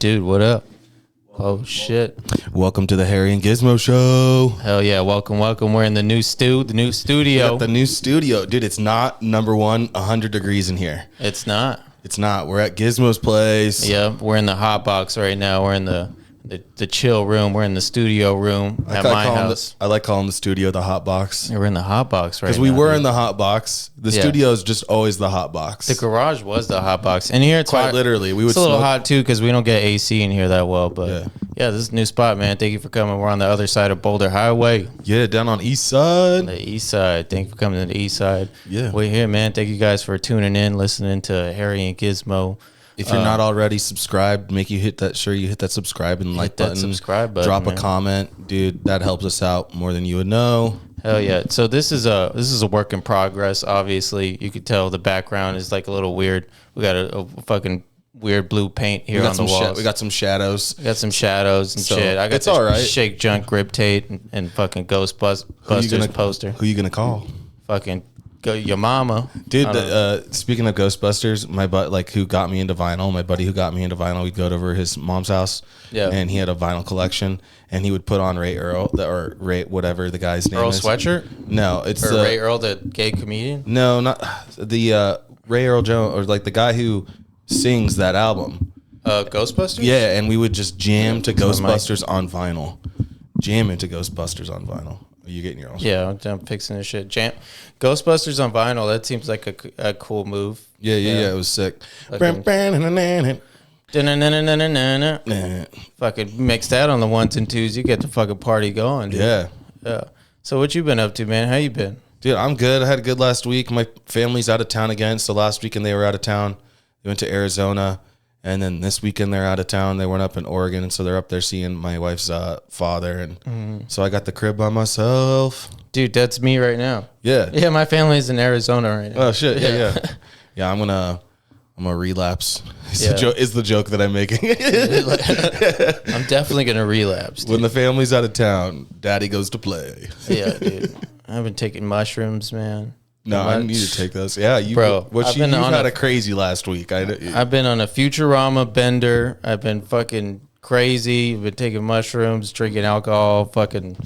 Dude, what up? Oh, shit. Welcome to the Harry and Gizmo Show. Hell yeah, welcome. We're in the new studio. The new studio. Dude, it's not number 100 degrees in here. It's not. It's not. We're at Gizmo's place. Yeah, we're in the hot box right now. We're in the chill room. We're in the studio room at my house. I like calling the studio the hot box. We're in the hot box right now. Because we were in the hot box. The studio is just always the hot box. The garage was the hot box. In here, it's quite hot. Literally. It's a little hot too because we don't get AC in here that well. But yeah, this is a new spot, man. Thank you for coming. We're on the other side of Boulder Highway. Yeah, down on East Side. The East Side. Thank you for coming to the East Side. Yeah. We're here, man. Thank you guys for tuning in, listening to Harry and Gizmo. If you're not already subscribed, make you hit that subscribe and like button. Subscribe button. Drop a comment, dude. That helps us out more than you would know. Hell yeah! So this is a work in progress. Obviously, you could tell the background is like a little weird. We got a fucking weird blue paint here on the walls. We got some shadows. We got some shadows and shit. I got it's all right. Shake Junk grip tape and fucking Ghostbusters poster. Who you gonna call? Fucking your mama, dude. Speaking of Ghostbusters, my who got me into vinyl. My buddy who got me into vinyl. We'd go over his mom's house, and he had a vinyl collection, and he would put on Ray Earl or Ray whatever the guy's name Earl is. Sweatshirt. No, it's Ray Earl, the gay comedian. No, not the Ray Earl Jones, or like the guy who sings that album. Ghostbusters. Yeah, and we would just jam to Ghostbusters on vinyl. Jam into Ghostbusters on vinyl. Are you getting your own? Yeah, I'm fixing this shit. Ghostbusters on vinyl. That seems like a cool move. Yeah. It was sick. Fucking mix that on the ones and twos. You get the fucking party going, dude. Yeah. So what you been up to, man? How you been? Dude, I'm good. I had a good last week. My family's out of town again. So last weekend they were out of town. They went to Arizona. And then this weekend they're out of town. They weren't up in Oregon, and so they're up there seeing my wife's father. And so I got the crib by myself. Dude, that's me right now. Yeah, my family's in Arizona right now. Oh shit, yeah. I'm gonna relapse. Is the joke that I'm making? I'm definitely gonna relapse. Dude. When the family's out of town, Daddy goes to play. Yeah, dude. I've been taking mushrooms, man. No, I need to take those. Yeah, you've had a crazy last week. I've been on a Futurama bender. I've been fucking crazy. I've been taking mushrooms, drinking alcohol, fucking,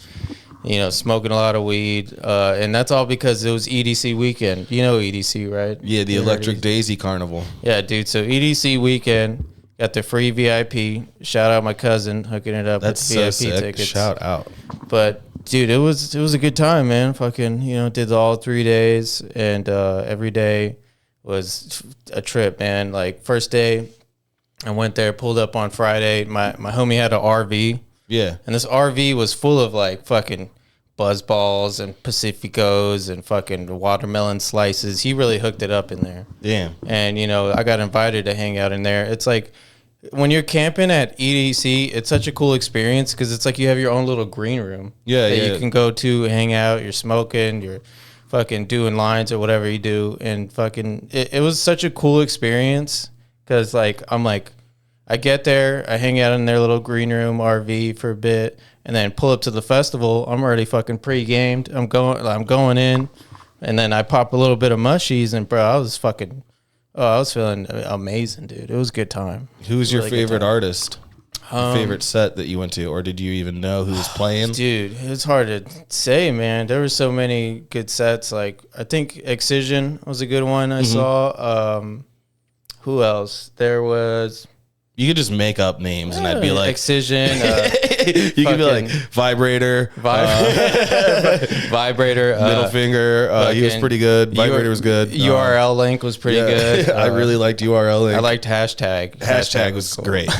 smoking a lot of weed. And that's all because it was EDC weekend. You know EDC, right? Yeah, the Electric Daisy Carnival. Yeah, dude. So EDC weekend, got the free VIP. Shout out my cousin hooking it up with the VIP sick. tickets. Shout out. But dude, it was a good time, man. Fucking, did all 3 days, and every day was a trip, man. Like first day, I went there, pulled up on Friday. My homie had an RV. Yeah. And this RV was full of like fucking buzz balls and Pacificos and fucking watermelon slices. He really hooked it up in there. Damn. And I got invited to hang out in there. It's like, when you're camping at EDC, it's such a cool experience because it's like you have your own little green room that you can go to, hang out, you're smoking, you're fucking doing lines or whatever you do. And fucking, it was such a cool experience because like, I get there, I hang out in their little green room RV for a bit and then pull up to the festival. I'm already fucking pre-gamed. I'm going in and then I pop a little bit of mushies and bro, I was feeling amazing, dude. It was a good time. Who was your favorite artist? Favorite set that you went to, or did you even know who was playing? Dude, it's hard to say, man. There were so many good sets. Like I think Excision was a good one I saw. Who else? There was. You could just make up names, and I'd be like Excision. You could be like Vibrator, Vibrator, Middle Finger. He was pretty good. Vibrator was good. URL Link was pretty good. I really liked URL Link. I liked Hashtag. Hashtag was cool. Great.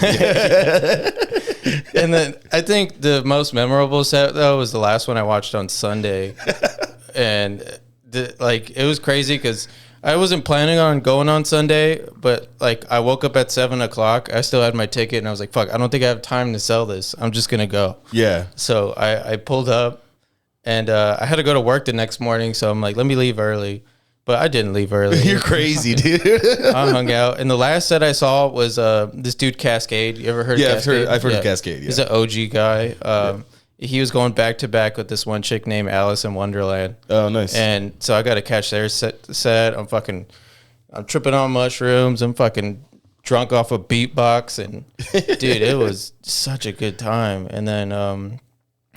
And then I think the most memorable set though was the last one I watched on Sunday, and it was crazy because I wasn't planning on going on Sunday, but like I woke up at 7:00. I still had my ticket, and I was like, "Fuck, I don't think I have time to sell this. I'm just gonna go." Yeah. So I pulled up, and I had to go to work the next morning. So I'm like, "Let me leave early," but I didn't leave early. You're crazy, dude. I hung out, and the last set I saw was this dude Cascade. You ever heard of Cascade? I've heard of Cascade. Yeah. He's an OG guy. He was going back to back with this one chick named Alice in Wonderland. Oh, nice. And so I got to catch their set. I'm tripping on mushrooms. I'm fucking drunk off a beatbox, and dude, it was such a good time. And then I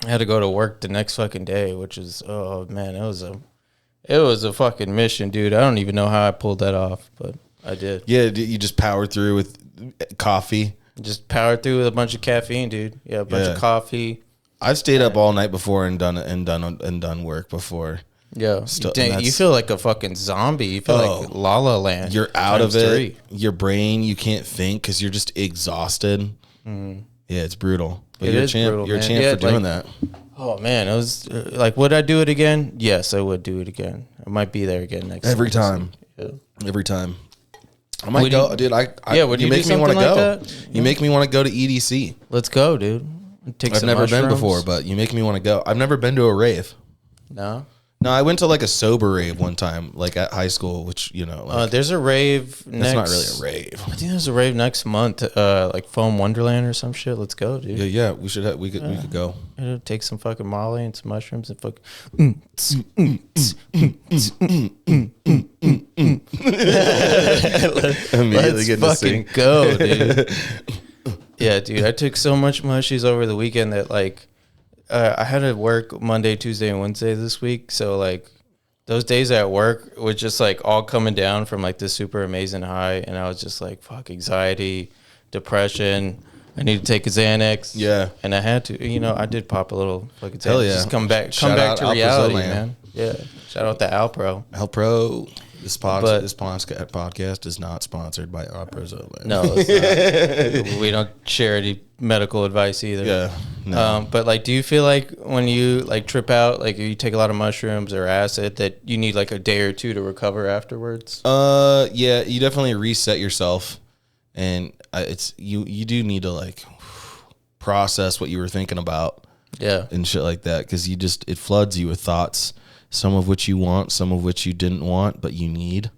had to go to work the next fucking day, which is, oh man, it was a fucking mission, dude. I don't even know how I pulled that off, but I did. Yeah, you just powered through with coffee. Just powered through with a bunch of caffeine, dude. Yeah, a bunch of coffee. I've stayed up all night before and done work before. Yeah, you feel like a fucking zombie. You feel like La La Land. You're out of it. Your brain, you can't think because you're just exhausted. Yeah, it's brutal. But you're a champ. You're a champ for doing that. Oh man, it was like, would I do it again? Yes, I would do it again. I might be there again next every time. Yeah. Every time. I might go, dude. Would you make me want to go? You make me want to go to EDC. Let's go, dude. I've never been before, but you make me want to go. I've never been to a rave. No, I went to like a sober rave one time, like at high school, which like, there's a rave. That's not really a rave. I think there's a rave next month, like Foam Wonderland or some shit. Let's go, dude. Yeah. We should. We could go. Take some fucking Molly and some mushrooms and fuck. Immediately let's fucking go, dude. Yeah, dude. I took so much mushies over the weekend that like I had to work Monday, Tuesday, and Wednesday this week. So like those days at work were just like all coming down from like this super amazing high, and I was just like, fuck, anxiety, depression. I need to take a Xanax. Yeah, and I had to. I did pop a little fucking Xanax. Hell yeah. Just come back to reality, man. Yeah, shout out to Alpro. This podcast is not sponsored by Alpro. No, it's not. We don't share any medical advice either. Yeah. No. But like, do you feel like when you like trip out, like you take a lot of mushrooms or acid, that you need like a day or two to recover afterwards? Yeah, you definitely reset yourself, and it's you do need to like process what you were thinking about. Yeah. And shit like that, because it floods you with thoughts. Some of which you want, some of which you didn't want, but you need.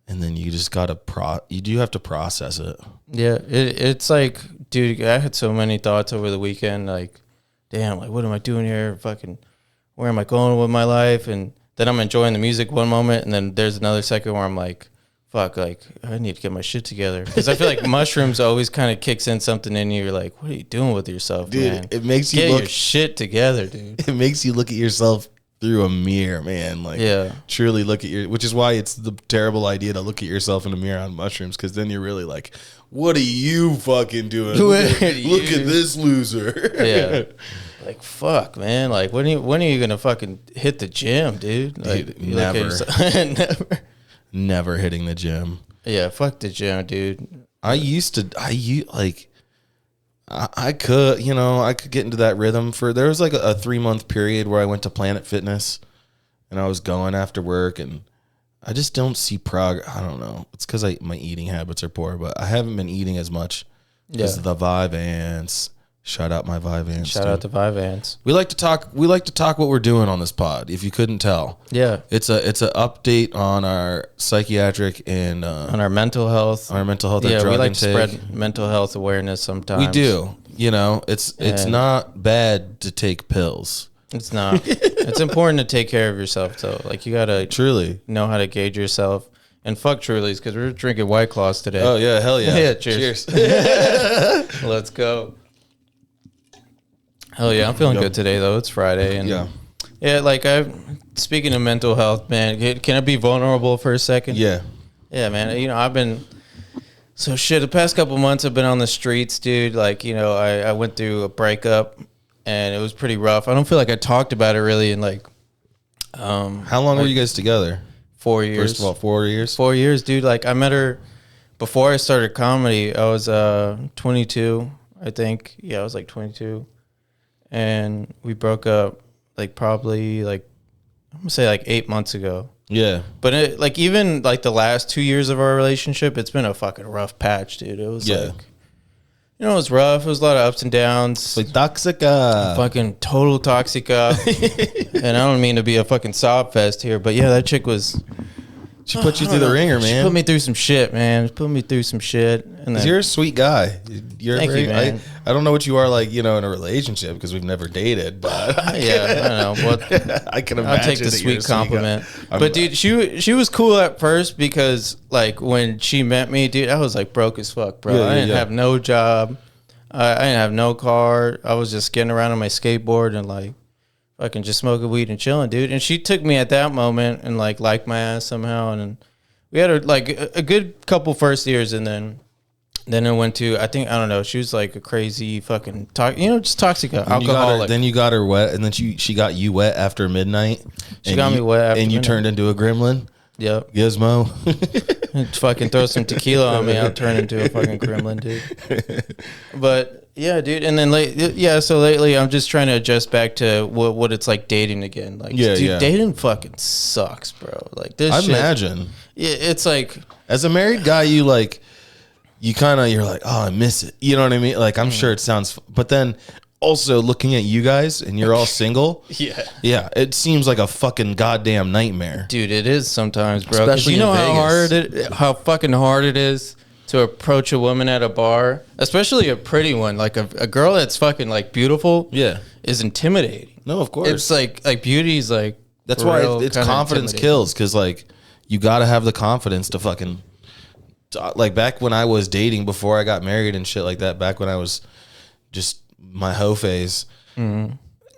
And then you just got to you do have to process it. Yeah. It's like, dude, I had so many thoughts over the weekend. Like, damn, like, what am I doing here? Fucking, where am I going with my life? And then I'm enjoying the music one moment. And then there's another second where I'm like, fuck, like, I need to get my shit together. Because I feel like mushrooms always kind of kicks in something in you. You're like, what are you doing with yourself, dude? Man? It makes you get your shit together, dude. It makes you look at yourself through a mirror, man. Like, truly look at which is why it's the terrible idea to look at yourself in a mirror on mushrooms, because then you're really like, what are you fucking doing? Look at this loser. Yeah. Like, fuck, man. Like, when are you gonna fucking hit the gym, dude? Like, never hitting the gym. Yeah, fuck the gym, dude. I could get into that rhythm there was like a 3-month period where I went to Planet Fitness and I was going after work, and I just don't see progress. I don't know. It's because my eating habits are poor, but I haven't been eating as much as the Vyvanse. Shout out my Vyvanse. Shout out to Vyvanse. We like to talk what we're doing on this pod, if you couldn't tell. Yeah. It's an update on our psychiatric and on our mental health. Yeah, we like to spread mental health awareness sometimes. We do. It's not bad to take pills. It's not. It's important to take care of yourself, though. Like, you gotta truly know how to gauge yourself. And fuck Truly's, because we're drinking White Claws today. Oh yeah, hell yeah. Yeah, cheers. Let's go. Hell yeah, I'm feeling good today though. It's Friday, and yeah. Like, speaking of mental health, man, can I be vulnerable for a second? Yeah, man. I've been the past couple months I've been on the streets, dude. Like, I went through a breakup, and it was pretty rough. I don't feel like I talked about it really in like. How long were you guys together? 4 years. First of all, 4 years. 4 years, dude. Like, I met her before I started comedy. I was 22, I think. Yeah, I was like 22. And we broke up like probably like, I'm gonna say like 8 months ago. Yeah. But even like the last 2 years of our relationship, it's been a fucking rough patch, dude. It was like, it was rough. It was a lot of ups and downs. Like Toxica. Fucking total Toxica. And I don't mean to be a fucking sob fest here, but yeah, that chick was. She put you through the ringer, man. She put me through some shit, man. And then, you're a sweet guy. Thank you, man. I don't know what you are like, in a relationship because we've never dated, but yeah, I don't know. Well, I can imagine. I'll take the sweet compliment. But dude, she was cool at first because like when she met me, dude, I was like broke as fuck, bro. I didn't have no job. I didn't have no car. I was just getting around on my skateboard and like fucking just smoking weed and chilling, dude. And she took me at that moment and like liked my ass somehow. And we had a good couple first years, and then I went to, I don't know, she was like a crazy fucking just Toxica alcoholic. Then you got her wet, and then she got you wet after midnight. She got me wet after and you midnight. turned into a gremlin. Yep. Gizmo. Fucking throw some tequila on me, I'll turn into a fucking gremlin, dude. But yeah, dude. And then so lately I'm just trying to adjust back to what it's like dating again. Like, dude, dating fucking sucks, bro. Like this I imagine. It's like, as a married guy, you're like, oh, I miss it. You know what I mean? Like, I'm sure it sounds, but then also looking at you guys and you're all single. Yeah. It seems like a fucking goddamn nightmare. Dude, it is sometimes, bro. Especially you know in how fucking hard it is to approach a woman at a bar, especially a pretty one. Like a girl that's fucking like beautiful. Yeah. Is intimidating. No, of course. It's like beauty is like, that's why it's confidence kills. Cause like you got to have the confidence to fucking, like back when I was dating before I got married and shit like that, back when I was just my hoe phase, a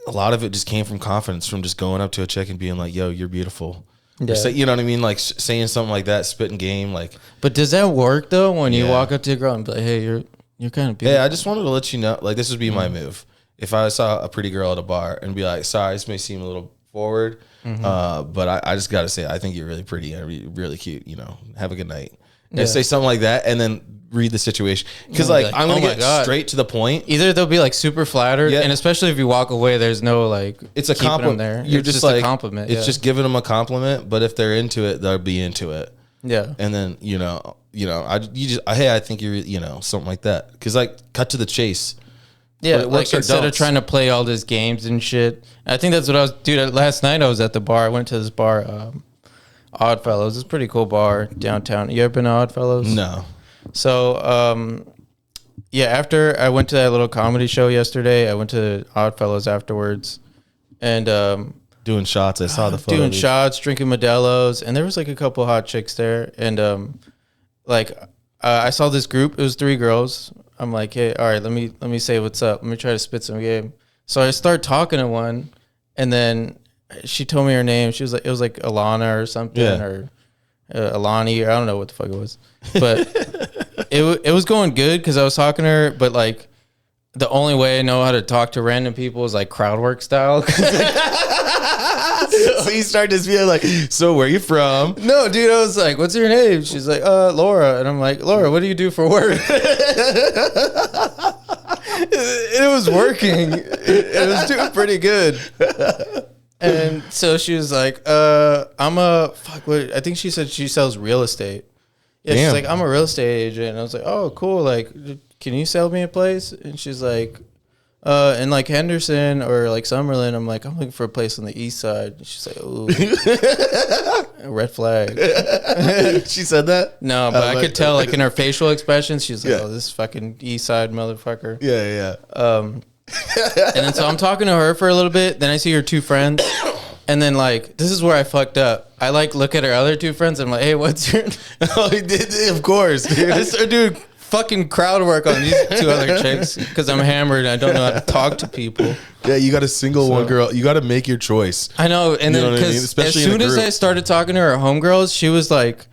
lot of it just came from confidence, from just going up to a chick and being like, yo, you're beautiful. Yeah. You know what I mean? Like saying something like that, spitting game. Like, but does that work though? When you walk up to a girl and be like, hey, you're kind of beautiful. Yeah, I just wanted to let you know, like this would be my move. If I saw a pretty girl at a bar and be like, sorry, this may seem a little forward, but I just got to say, I think you're really pretty and really cute, have a good night. Yeah. Say something like that and then read the situation. Because like I'm going to get straight to the point. Either they'll be like super flattered, and especially if you walk away, there's no like, it's a compliment there. You're just like, a compliment. It's just giving them a compliment, but if they're into it, they'll be into it. Yeah. And then, I think you're, something like that. Because like cut to the chase. Yeah, like instead of trying to play all these games and shit. I think that's what I was, dude. Last night I was at the bar. I went to this bar, Oddfellows. It's a pretty cool bar downtown. You ever been to Oddfellows? No. So, after I went to that little comedy show yesterday, I went to Oddfellows afterwards, and doing shots. I saw the photo. Doing shots, drinking Modelo's, and there was like a couple hot chicks there, and I saw this group. It was 3 girls. I'm like, hey, all right, let me say what's up. Let me try to spit some game. So I start talking to one, and then she told me her name. She was like, it was like Alana or something, or Alani, or I don't know what the fuck it was. But it was going good because I was talking to her, but like the only way I know how to talk to random people is like crowd work style. So you start to feel like, so where you from? No, dude, I was like, what's your name? She's like, Laura. And I'm like, Laura, what do you do for work? It was working. It was doing pretty good. And so she was like, I think she said she sells real estate. Yeah, damn. She's like, I'm a real estate agent. And I was like, oh, cool. Like, can you sell me a place? And she's like, in like Henderson or like Summerlin. I'm like, I'm looking for a place on the east side. And she's like, ooh, red flag. She said that? No, but I could tell like in her facial expressions, she's like, oh, this fucking east side motherfucker. Yeah. And then so I'm talking to her for a little bit. Then I see her 2 friends. And then like, this is where I fucked up. I like look at her other 2 friends. I'm like, hey, what's your... Oh, he did, of course, dude. I started doing fucking crowd work on these 2 other chicks because I'm hammered and I don't know how to talk to people. Yeah, you got to single one girl. You got to make your choice. I know. And then because as soon as I started talking to her homegirls, she was like,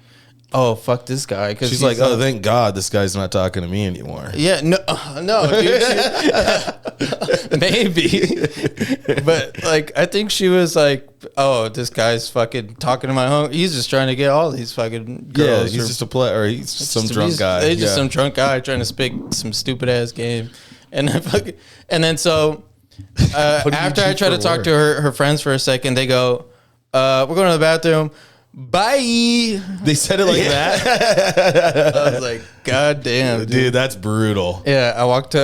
oh, fuck this guy. Cause she's like, oh, thank God this guy's not talking to me anymore. Yeah, no, dude. Maybe. But, like, I think she was like, oh, this guy's fucking talking to my home. He's just trying to get all these fucking girls. Yeah, he's just a play, or he's just some drunk guy. He's just some drunk guy trying to speak some stupid-ass game. And then so, after I try to talk to her friends for a second, they go, we're going to the bathroom. Bye. They said it like that. I was like, God damn, dude, that's brutal. Yeah, I walked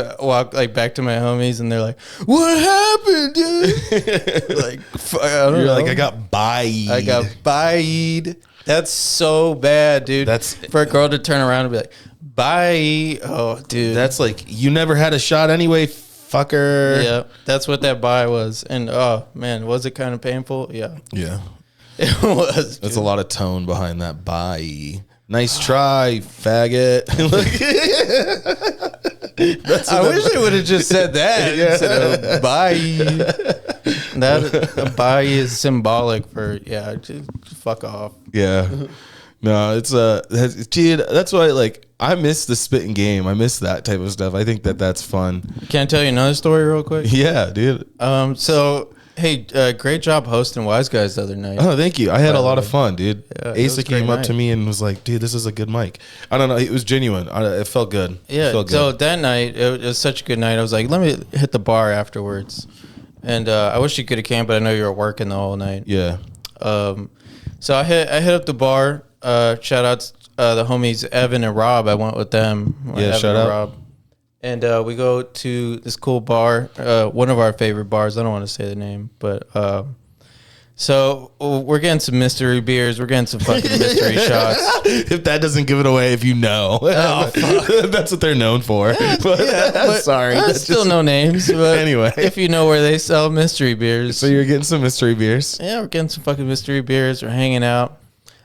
like back to my homies, and they're like, "What happened, dude?" Like, I don't know. Like, I got buyed. I got buyed. That's so bad, dude. That's for a girl to turn around and be like, Bye. Oh, dude. That's like, you never had a shot anyway, fucker. Yeah, that's what that bye was. And oh man, was it kind of painful? Yeah. Yeah. It was. There's a lot of tone behind that bye. Nice try, faggot. I wish they would have just said that instead of bye. That bye is symbolic for just fuck off. Yeah. No, it's dude, that's why like I miss the spitting game. I miss that type of stuff. I think that's fun. Can I tell you another story real quick? Yeah, dude. So hey, great job hosting Wise Guys the other night. Oh, thank you. I had a lot of fun, dude. Yeah, Asa came up to me and was like, dude, this is a good mic. I don't know. It was genuine. It felt good. Yeah. It felt good. So that night, it was such a good night. I was like, let me hit the bar afterwards. And I wish you could have came, but I know you were working the whole night. Yeah. So I hit up the bar. Shout out the homies Evan and Rob. I went with them. Evan shout out. Rob. And we go to this cool bar, one of our favorite bars. I don't want to say the name, but so we're getting some mystery beers. We're getting some fucking mystery shots. If that doesn't give it away, if you know, that's what they're known for. But sorry, that's still no names. But anyway, if you know where they sell mystery beers, so you're getting some mystery beers. Yeah, we're getting some fucking mystery beers. We're hanging out,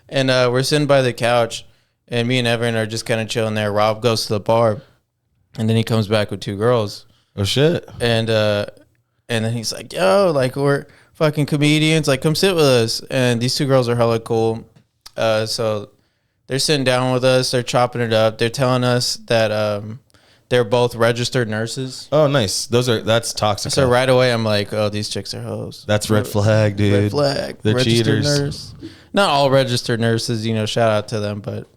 and we're sitting by the couch, and me and Evan are just kind of chilling there. Rob goes to the bar. And then he comes back with two girls. Oh shit! And then he's like, "Yo, like we're fucking comedians. Like, come sit with us." And these two girls are hella cool. So they're sitting down with us. They're chopping it up. They're telling us that they're both registered nurses. Oh, nice. That's Toxicas. So right away, I'm like, "Oh, these chicks are hoes." That's red flag, dude. Red flag. They're registered cheaters. Nurse. Not all registered nurses, shout out to them, but.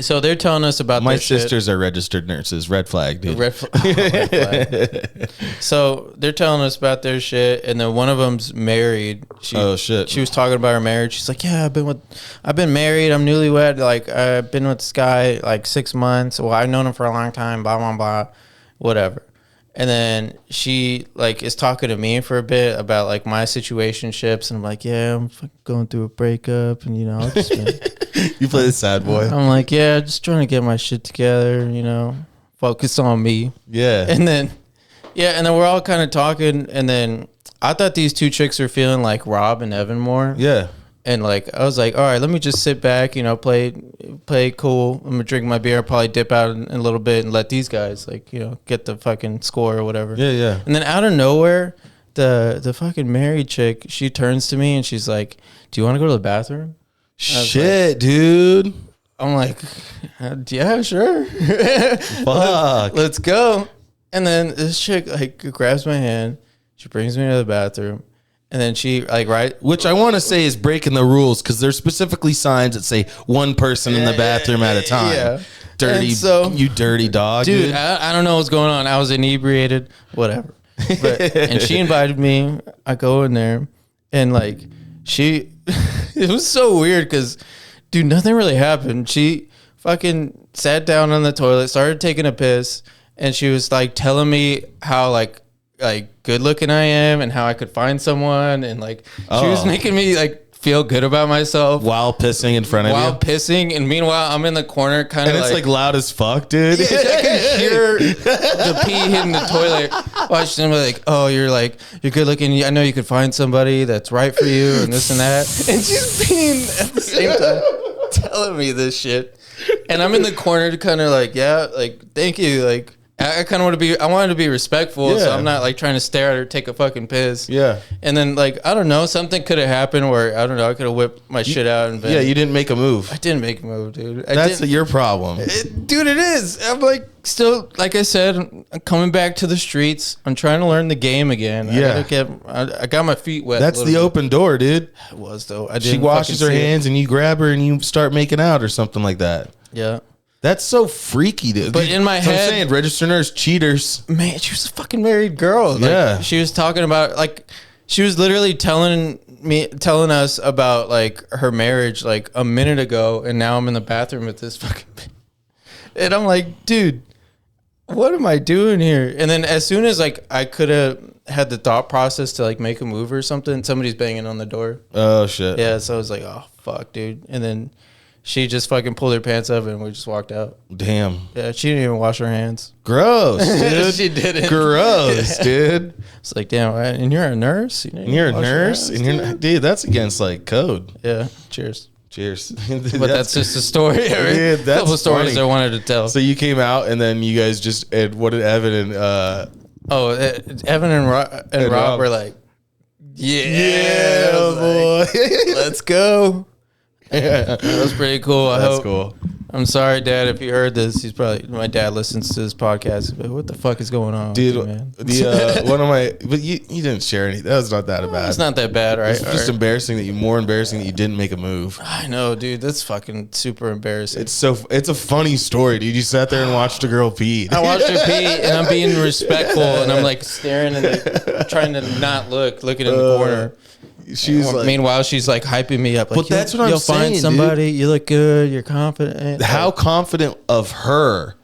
So they're telling us about my their sisters shit. are registered nurses. Red flag, dude. Red flag. So they're telling us about their shit, and then one of them's married. Oh shit! She was talking about her marriage. She's like, "Yeah, I've been married. I'm newlywed. Like, I've been with this guy like 6 months. Well, I've known him for a long time. Blah blah blah, whatever." And then she like is talking to me for a bit about like my situationships, and I'm like, "Yeah, I'm fucking going through a breakup, and I've just been." You play the sad boy. I'm like, yeah, just trying to get my shit together, focus on me. Yeah. And then we're all kind of talking. And then I thought these two chicks were feeling like Rob and Evan more. Yeah. And like, I was like, all right, let me just sit back, play cool. I'm gonna drink my beer, probably dip out in a little bit and let these guys like, get the fucking score or whatever. Yeah. Yeah. And then out of nowhere, the fucking married chick, she turns to me and she's like, "Do you want to go to the bathroom?" Shit, like, dude. I'm like, yeah, sure. Fuck. Let's go. And then this chick like grabs my hand. She brings me to the bathroom. And then she which I want to say is breaking the rules because there's specifically signs that say one person in the bathroom at a time. Yeah. Dirty, you dirty dog. Dude. I don't know what's going on. I was inebriated, whatever. And she invited me. I go in there and like it was so weird because, dude, nothing really happened. She fucking sat down on the toilet, started taking a piss, and she was like telling me how like good looking I am and how I could find someone, and like she was making me like feel good about myself while pissing in front of you. While pissing, and meanwhile I'm in the corner, kind of and it's like loud as fuck, dude. Yeah, I can hear the pee hitting the toilet. Watching them like, "Oh, you're good looking. I know you could find somebody that's right for you, and this and that." And she's being at the same time telling me this shit, and I'm in the corner, kind of like, "Yeah, like thank you, like." I kind of want to be. I wanted to be respectful, so I'm not like trying to stare at her, take a fucking piss. Yeah. And then like I don't know, something could have happened where I don't know. I could have whipped my shit out and been. Yeah, you didn't make a move. I didn't make a move, dude. That's your problem, dude. It is. I'm like still, like I said, I'm coming back to the streets. I'm trying to learn the game again. Yeah. I got my feet wet. That's the open door, dude. It was though. She washes her hands and you grab her and you start making out or something like that. Yeah. That's so freaky, dude. But in my head, I'm saying, registered nurse, cheaters. Man, she was a fucking married girl. Like, yeah, she was talking about like she was literally telling us about like her marriage like a minute ago, and now I'm in the bathroom with this fucking. And I'm like, dude, what am I doing here? And then as soon as like I could have had the thought process to like make a move or something, somebody's banging on the door. Oh shit. Yeah, so I was like, oh fuck, dude. And then she just fucking pulled her pants up and we just walked out. Damn. Yeah, she didn't even wash her hands. Gross, dude. She didn't. Gross, dude. It's like, damn, and you're a nurse? You're a nurse? And you're not, dude, that's against like code. Yeah, cheers. Cheers. But that's just a story. Right? Yeah, that's a couple stories funny. I wanted to tell. So you came out and then you guys just, and what did Evan and Evan and Rob were like, yeah, boy. Like, let's go. That was pretty cool. That's cool. I'm sorry, Dad, if you heard this. He's probably, my dad listens to this podcast. But what the fuck is going on, dude? with you, man? One of my, but you didn't share anything. That was not that bad. It's not that bad, right? It's just embarrassing that more embarrassing that you didn't make a move. I know, dude. That's fucking super embarrassing. It's a funny story, dude. You sat there and watched a girl pee. I watched her pee, and I'm being respectful, and I'm like staring and like, trying to not looking in the corner. She's like, meanwhile, she's like hyping me up. Like, but that's what I'm you'll saying, find somebody. Dude. You look good. You're confident. How confident of her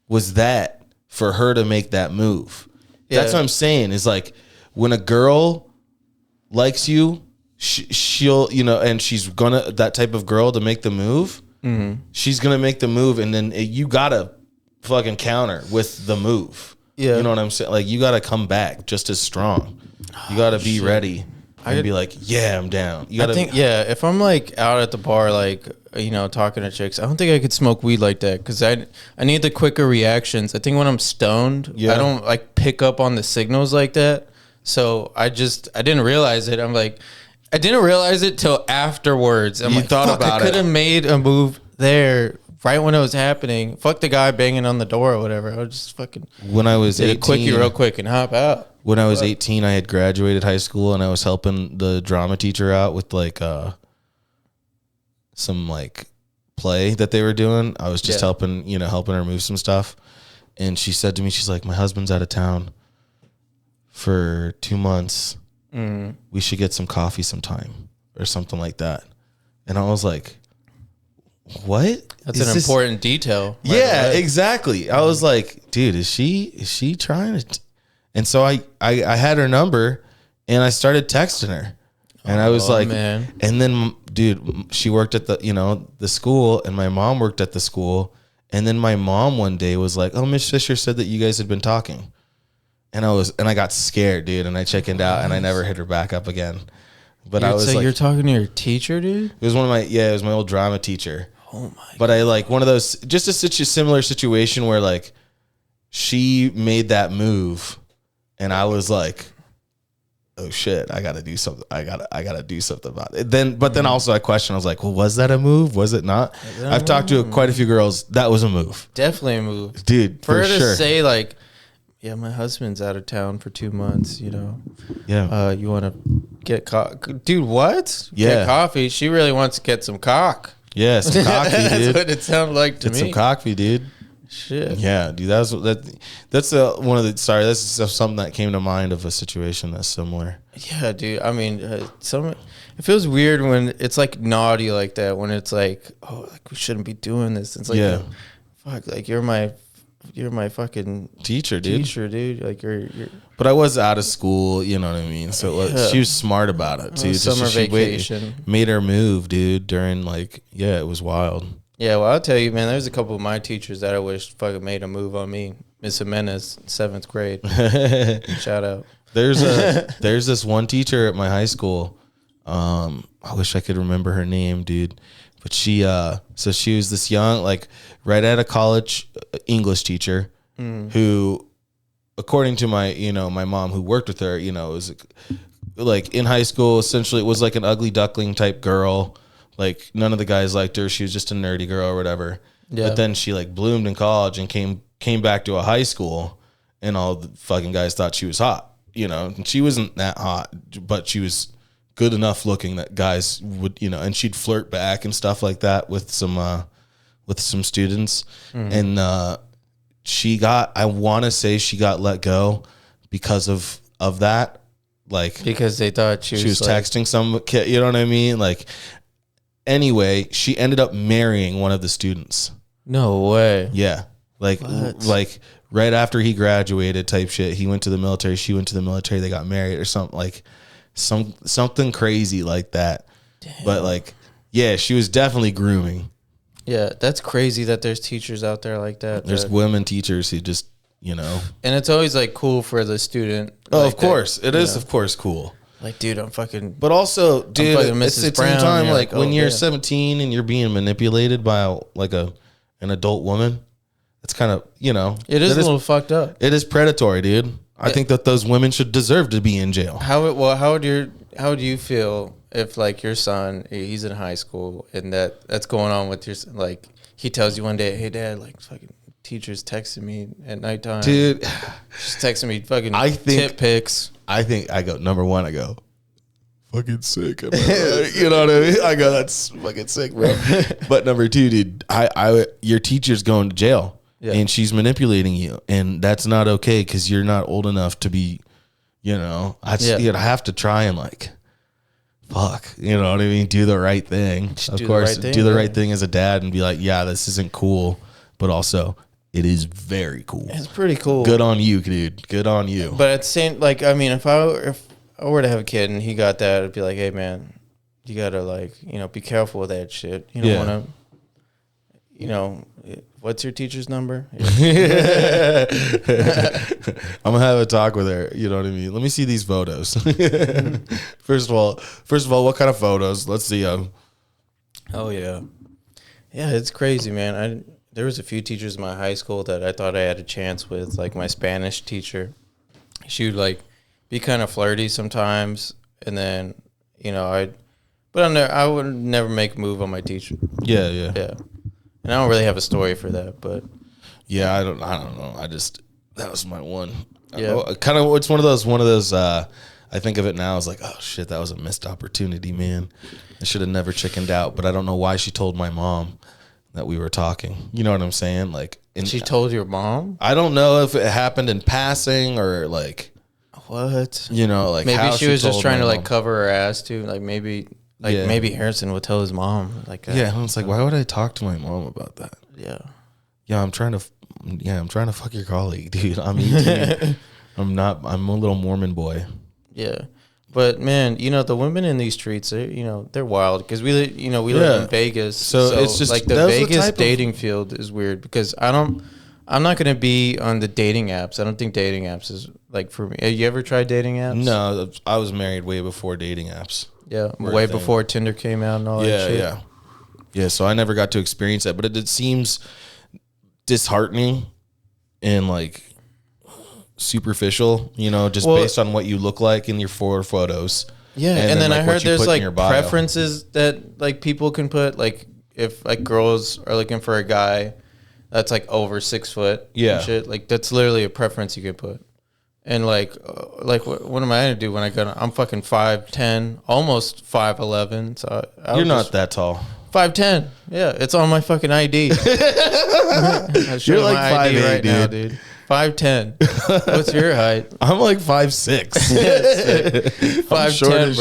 was that for her to make that move? Yeah. That's what I'm saying. Is like when a girl likes you, she'll and she's gonna that type of girl to make the move. Mm-hmm. She's gonna make the move, and then you gotta fucking counter with the move. Yeah, you know what I'm saying? Like you gotta come back just as strong. You gotta be ready. I'd be like, yeah, I'm down. You gotta if I'm like out at the bar, like, talking to chicks, I don't think I could smoke weed like that because I need the quicker reactions. I think when I'm stoned, I don't like pick up on the signals like that. So I didn't realize it. I'm like, I didn't realize it till afterwards. I'm like, thought about it. I could have made a move there right when it was happening. Fuck the guy banging on the door or whatever. I was just fucking. When I was 18, a quickie real quick and hop out. When I was 18, I had graduated high school and I was helping the drama teacher out with like some like play that they were doing. I was just helping her move some stuff. And she said to me, she's like, my husband's out of town for 2 months. We should get some coffee sometime or something like that. And I was like, what? That's an important detail. Yeah, exactly. I was like, dude, is she trying to... And so I had her number and I started texting her and I was like, man. And then dude, she worked at the school and my mom worked at the school. And then my mom one day was like, oh, Miss Fisher said that you guys had been talking. And I got scared, dude. And I chickened out and I never hit her back up again. But I was so like, you're talking to your teacher, dude? It was it was my old drama teacher. Oh my God. But I like one of those, just such a similar situation where like she made that move. And I was like, oh shit, I gotta do something. I gotta do something about it. Then also I questioned, I was like, well, was that a move? Was it not? I've talked to quite a few girls. That was a move. Definitely a move. Dude, for her her sure. to say like, yeah, my husband's out of town for 2 months, Yeah. You wanna get coffee? Dude, what? Yeah. Get coffee. She really wants to get some cock. Yeah, some coffee, dude. That's what it sounded like to me. Some coffee, dude. Shit. Yeah, dude. That's one of the. Sorry, that's something that came to mind of a situation that's similar. Yeah, dude. I mean, it feels weird when it's like naughty like that. When it's like, oh, like we shouldn't be doing this. It's like, fuck, like you're my fucking teacher, dude. Like you're. But I was out of school, you know what I mean. So she was smart about it too. Summer vacation made her move, dude. During it was wild. Yeah, well, I'll tell you, man, there's a couple of my teachers that I wish fucking made a move on me. Miss Jimenez, 7th grade. Shout out. There's this one teacher at my high school. I wish I could remember her name, dude. But she was this young, like right out of college English teacher who, according to my mom who worked with her, was like in high school, essentially it was like an ugly duckling type girl. Like none of the guys liked her. She was just a nerdy girl or whatever. Yeah. But then she like bloomed in college and came back to a high school and all the fucking guys thought she was hot, and she wasn't that hot, but she was good enough looking that guys would, and she'd flirt back and stuff like that with some students. And, I want to say she got let go because of that. Like, because they thought she was texting some kid, you know what I mean? Like, anyway, she ended up marrying one of the students. No way. Yeah. Like right after he graduated type shit. He went to the military. She went to the military. They got married or something something crazy like that. Damn. But she was definitely grooming. Yeah, that's crazy that there's teachers out there like that. There's women teachers who just, you know. And it's always like cool for the student. Oh, like of course. That, it is, of course, cool. Like, dude, I'm fucking. But also, dude, at the same time, like when you're 17 and you're being manipulated by an adult woman, it's kind of, you know. It is a little fucked up. It is predatory, dude. I think that those women should deserve to be in jail. How would you feel if like your son, he's in high school and that's going on with your, like, he tells you one day, hey dad, like fucking teacher's texting me at nighttime, dude, just texting me fucking tip pics. I think I go, number one, I go, fucking sick. Right? You know what I mean? I go, that's fucking sick, bro. But number two, dude, your teacher's going to jail. Yeah. And she's manipulating you, and that's not okay because you're not old enough to be, you know. You'd have to try and like, fuck, you know what I mean? Do the right thing. Of course, do the right thing as a dad and be like, yeah, this isn't cool, but also it is very cool. It's pretty cool. Good on you, dude. Good on you. But at the same, like, I mean, if I were to have a kid and he got that, I'd be like, hey man, you gotta like, you know, be careful with that shit. You don't want to, you know. What's your teacher's number? I'm gonna have a talk with her. You know what I mean? Let me see these photos. First of all, what kind of photos? Let's see them. Oh yeah, it's crazy, man. There was a few teachers in my high school that I thought I had a chance with. Like my Spanish teacher, she would like be kind of flirty sometimes, and then you know I would never make a move on my teacher. Yeah. And I don't really have a story for that, but yeah, I don't know. That was my one. Yeah, kind of. It's one of those. I think of it now as like, oh shit, that was a missed opportunity, man. I should have never chickened out, but I don't know why she told my mom that we were talking. You know what I'm saying? Like, she told your mom? I don't know if it happened in passing or like what. You know, like maybe she was just trying to like cover her ass too. Like maybe. Maybe Harrison would tell his mom. Like, yeah, I was like, why would I talk to my mom about that? Yeah, I'm trying to fuck your colleague, dude. I'm 18. I'm a little Mormon boy. Yeah, but man, you know the women in these streets, they're wild because we live in Vegas, so it's just like the Vegas dating field is weird because I'm not gonna be on the dating apps. I don't think dating apps is like for me. Have you ever tried dating apps? No, I was married way before dating apps. Yeah, way before Tinder came out and all that shit. Yeah, so I never got to experience that, but it seems disheartening and like superficial, you know, just based on what you look like in your 4 photos. Yeah, and then I heard there's like preferences that like people can put, like if like girls are looking for a guy that's like over 6 foot. Yeah, and shit, like that's literally a preference you could put. And like what am I gonna do when I'm fucking 5'10", almost 5'11". So you're not that tall. 5'10". Yeah, it's on my fucking ID. You're like 5'8", right now, dude. 5'10". What's your height? I'm like 5'6". 5'10",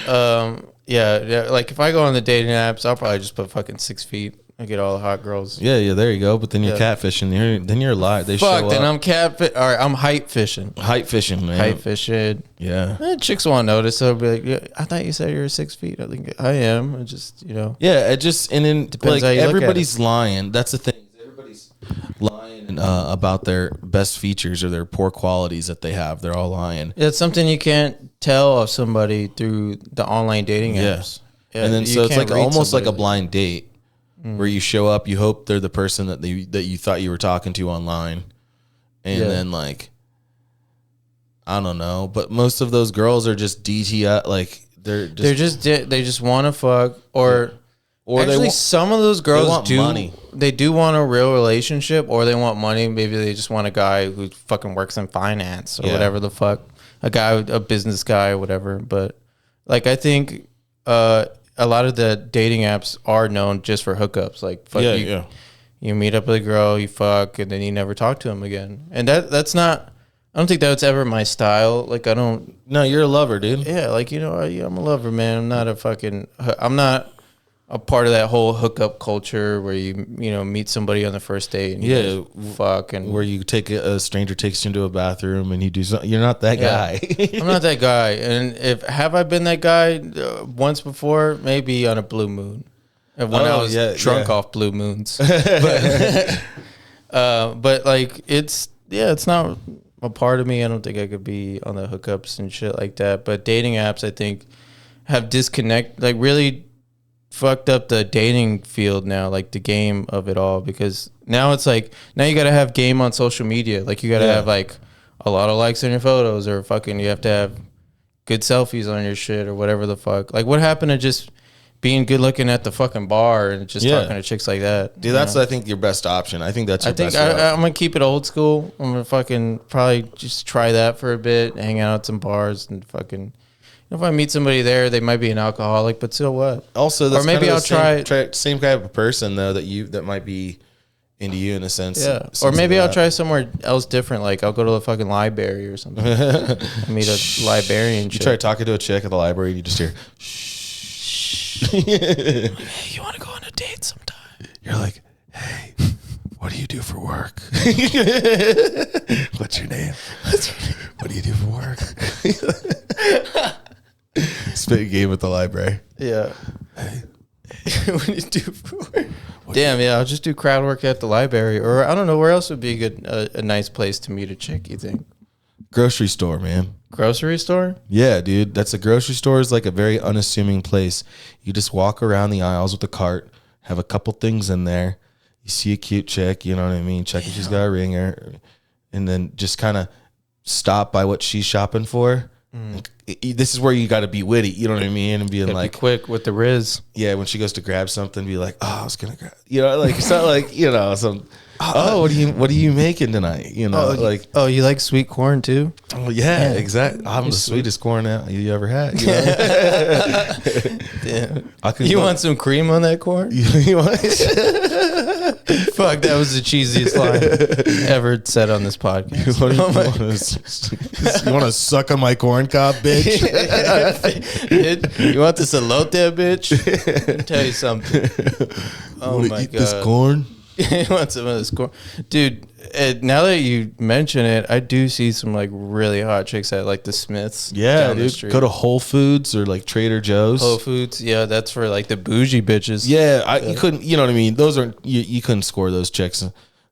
bro. Yeah. Like if I go on the dating apps, I'll probably just put fucking 6 feet. I get all the hot girls. Yeah, there you go. But then you're catfishing. Then you're lying. They Fuck, show then up. I'm catfish. All right, I'm height fishing. Height fishing, man. Height fishing. Yeah. Chicks won't notice. They'll be like, yeah, I thought you said you were 6 feet. I think I am. I just, Yeah, and then depends like everybody's lying. That's the thing. Everybody's lying about their best features or their poor qualities that they have. They're all lying. It's something you can't tell of somebody through the online dating apps. Yeah. And then so it's like almost like a blind date. Where you show up, you hope they're the person that you thought you were talking to online, and then like, I don't know, but most of those girls are just DTI, like they just want to fuck, or actually some of those girls do money. They do want a real relationship, or they want money. Maybe they just want a guy who fucking works in finance or whatever the fuck, a business guy or whatever. But like I think. A lot of the dating apps are known just for hookups. Like, you meet up with a girl, you fuck, and then you never talk to him again. And that's not. I don't think that's ever my style. Like, I don't. No, you're a lover, dude. Yeah, like I'm a lover, man. I'm not a part of that whole hookup culture where you meet somebody on the first date and you fuck and where you take a stranger takes you into a bathroom and you do something. You're not that guy. I'm not that guy. And have I been that guy once before? Maybe on a blue moon. when I was drunk off blue moons. But like it's not a part of me. I don't think I could be on the hookups and shit like that. But dating apps, I think, have really fucked up the dating field now, like the game of it all, because now it's like now you gotta have game on social media. Like you gotta have like a lot of likes on your photos, or fucking you have to have good selfies on your shit or whatever the fuck. Like what happened to just being good looking at the fucking bar and just talking to chicks like that? Dude, that's I think your best option. I think that's your best I'm gonna keep it old school. I'm gonna fucking probably just try that for a bit, hang out at some bars and fucking. If I meet somebody there, they might be an alcoholic, but so what? Also, that's or maybe I'll try same kind of person though that might be into you in a sense. Yeah, or maybe I'll try somewhere else different. Like I'll go to a fucking library or something. Meet a librarian. You try talking to a chick at the library, and you just hear, "Shh." Hey, you want to go on a date sometime? You're like, "Hey, what do you do for work? What's your name? What do you do for work?" Spit a game at the library. Yeah. Hey. What do you do for work? Damn, yeah, I'll just do crowd work at the library, or I don't know where else would be a nice place to meet a chick. You think? Grocery store, man. Grocery store? Yeah, dude. That's a grocery store is like a very unassuming place. You just walk around the aisles with a cart, have a couple things in there. You see a cute chick, you know what I mean? Check if she's got a ringer, and then just kind of stop by what she's shopping for. This is where you got to be witty, you know what I mean, and being like be quick with the riz. Yeah, when she goes to grab something, be like, "Oh, I was gonna grab," you know, like it's not like some. Oh, what are you making tonight? You know, you like sweet corn too? Oh yeah, exactly. I'm the sweetest corn you ever had. You know? Damn. You want some cream on that corn? You want? Fuck, that was the cheesiest line ever said on this podcast. You want to suck on my corn cob, bitch? You want this elote, bitch? Let me tell you something. Oh my god, this corn. You want some of this corn, dude? Now that you mention it, I do see some like really hot chicks at like the Smiths. Yeah, dude. Go to Whole Foods or like Trader Joe's. Whole Foods, yeah, that's for like the bougie bitches. Yeah, you couldn't. You know what I mean? Those aren't you couldn't score those chicks.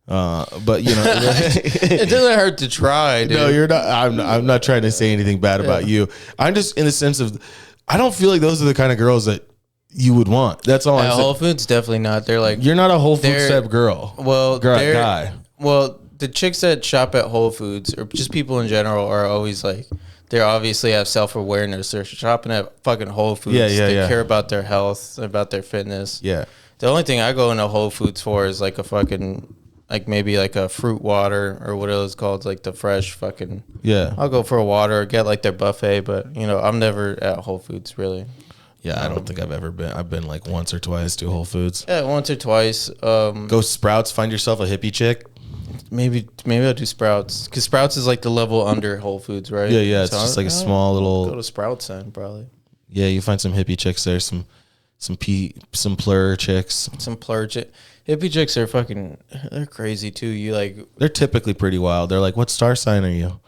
But you know, it doesn't hurt to try, dude. No, you're not. I'm not trying to say anything bad about you. I'm just in the sense of, I don't feel like those are the kind of girls that you would want. That's all I'm saying. Whole Foods, definitely not. They're like, you're not a Whole Foods type girl. Well, guy. Well, the chicks that shop at Whole Foods, or just people in general, are always like, they obviously have self-awareness. They're shopping at fucking Whole Foods. They care about their health, about their fitness. Yeah. The only thing I go into Whole Foods for is like a fucking, like maybe like a fruit water or what it was called, like the fresh fucking. Yeah. I'll go for a water or get like their buffet, but you know, I'm never at Whole Foods really. Yeah, I don't think I've ever been. I've been like once or twice to Whole Foods. Yeah, once or twice. Go Sprouts, find yourself a hippie chick. Maybe I'll do Sprouts, because Sprouts is like the level under Whole Foods, right? Yeah. It's just like a small little. Go to Sprouts then, probably. Yeah, you find some hippie chicks there, some plur chicks. Some plur chick. Hippie chicks are fucking. They're crazy too. You like. They're typically pretty wild. They're like, "What star sign are you?"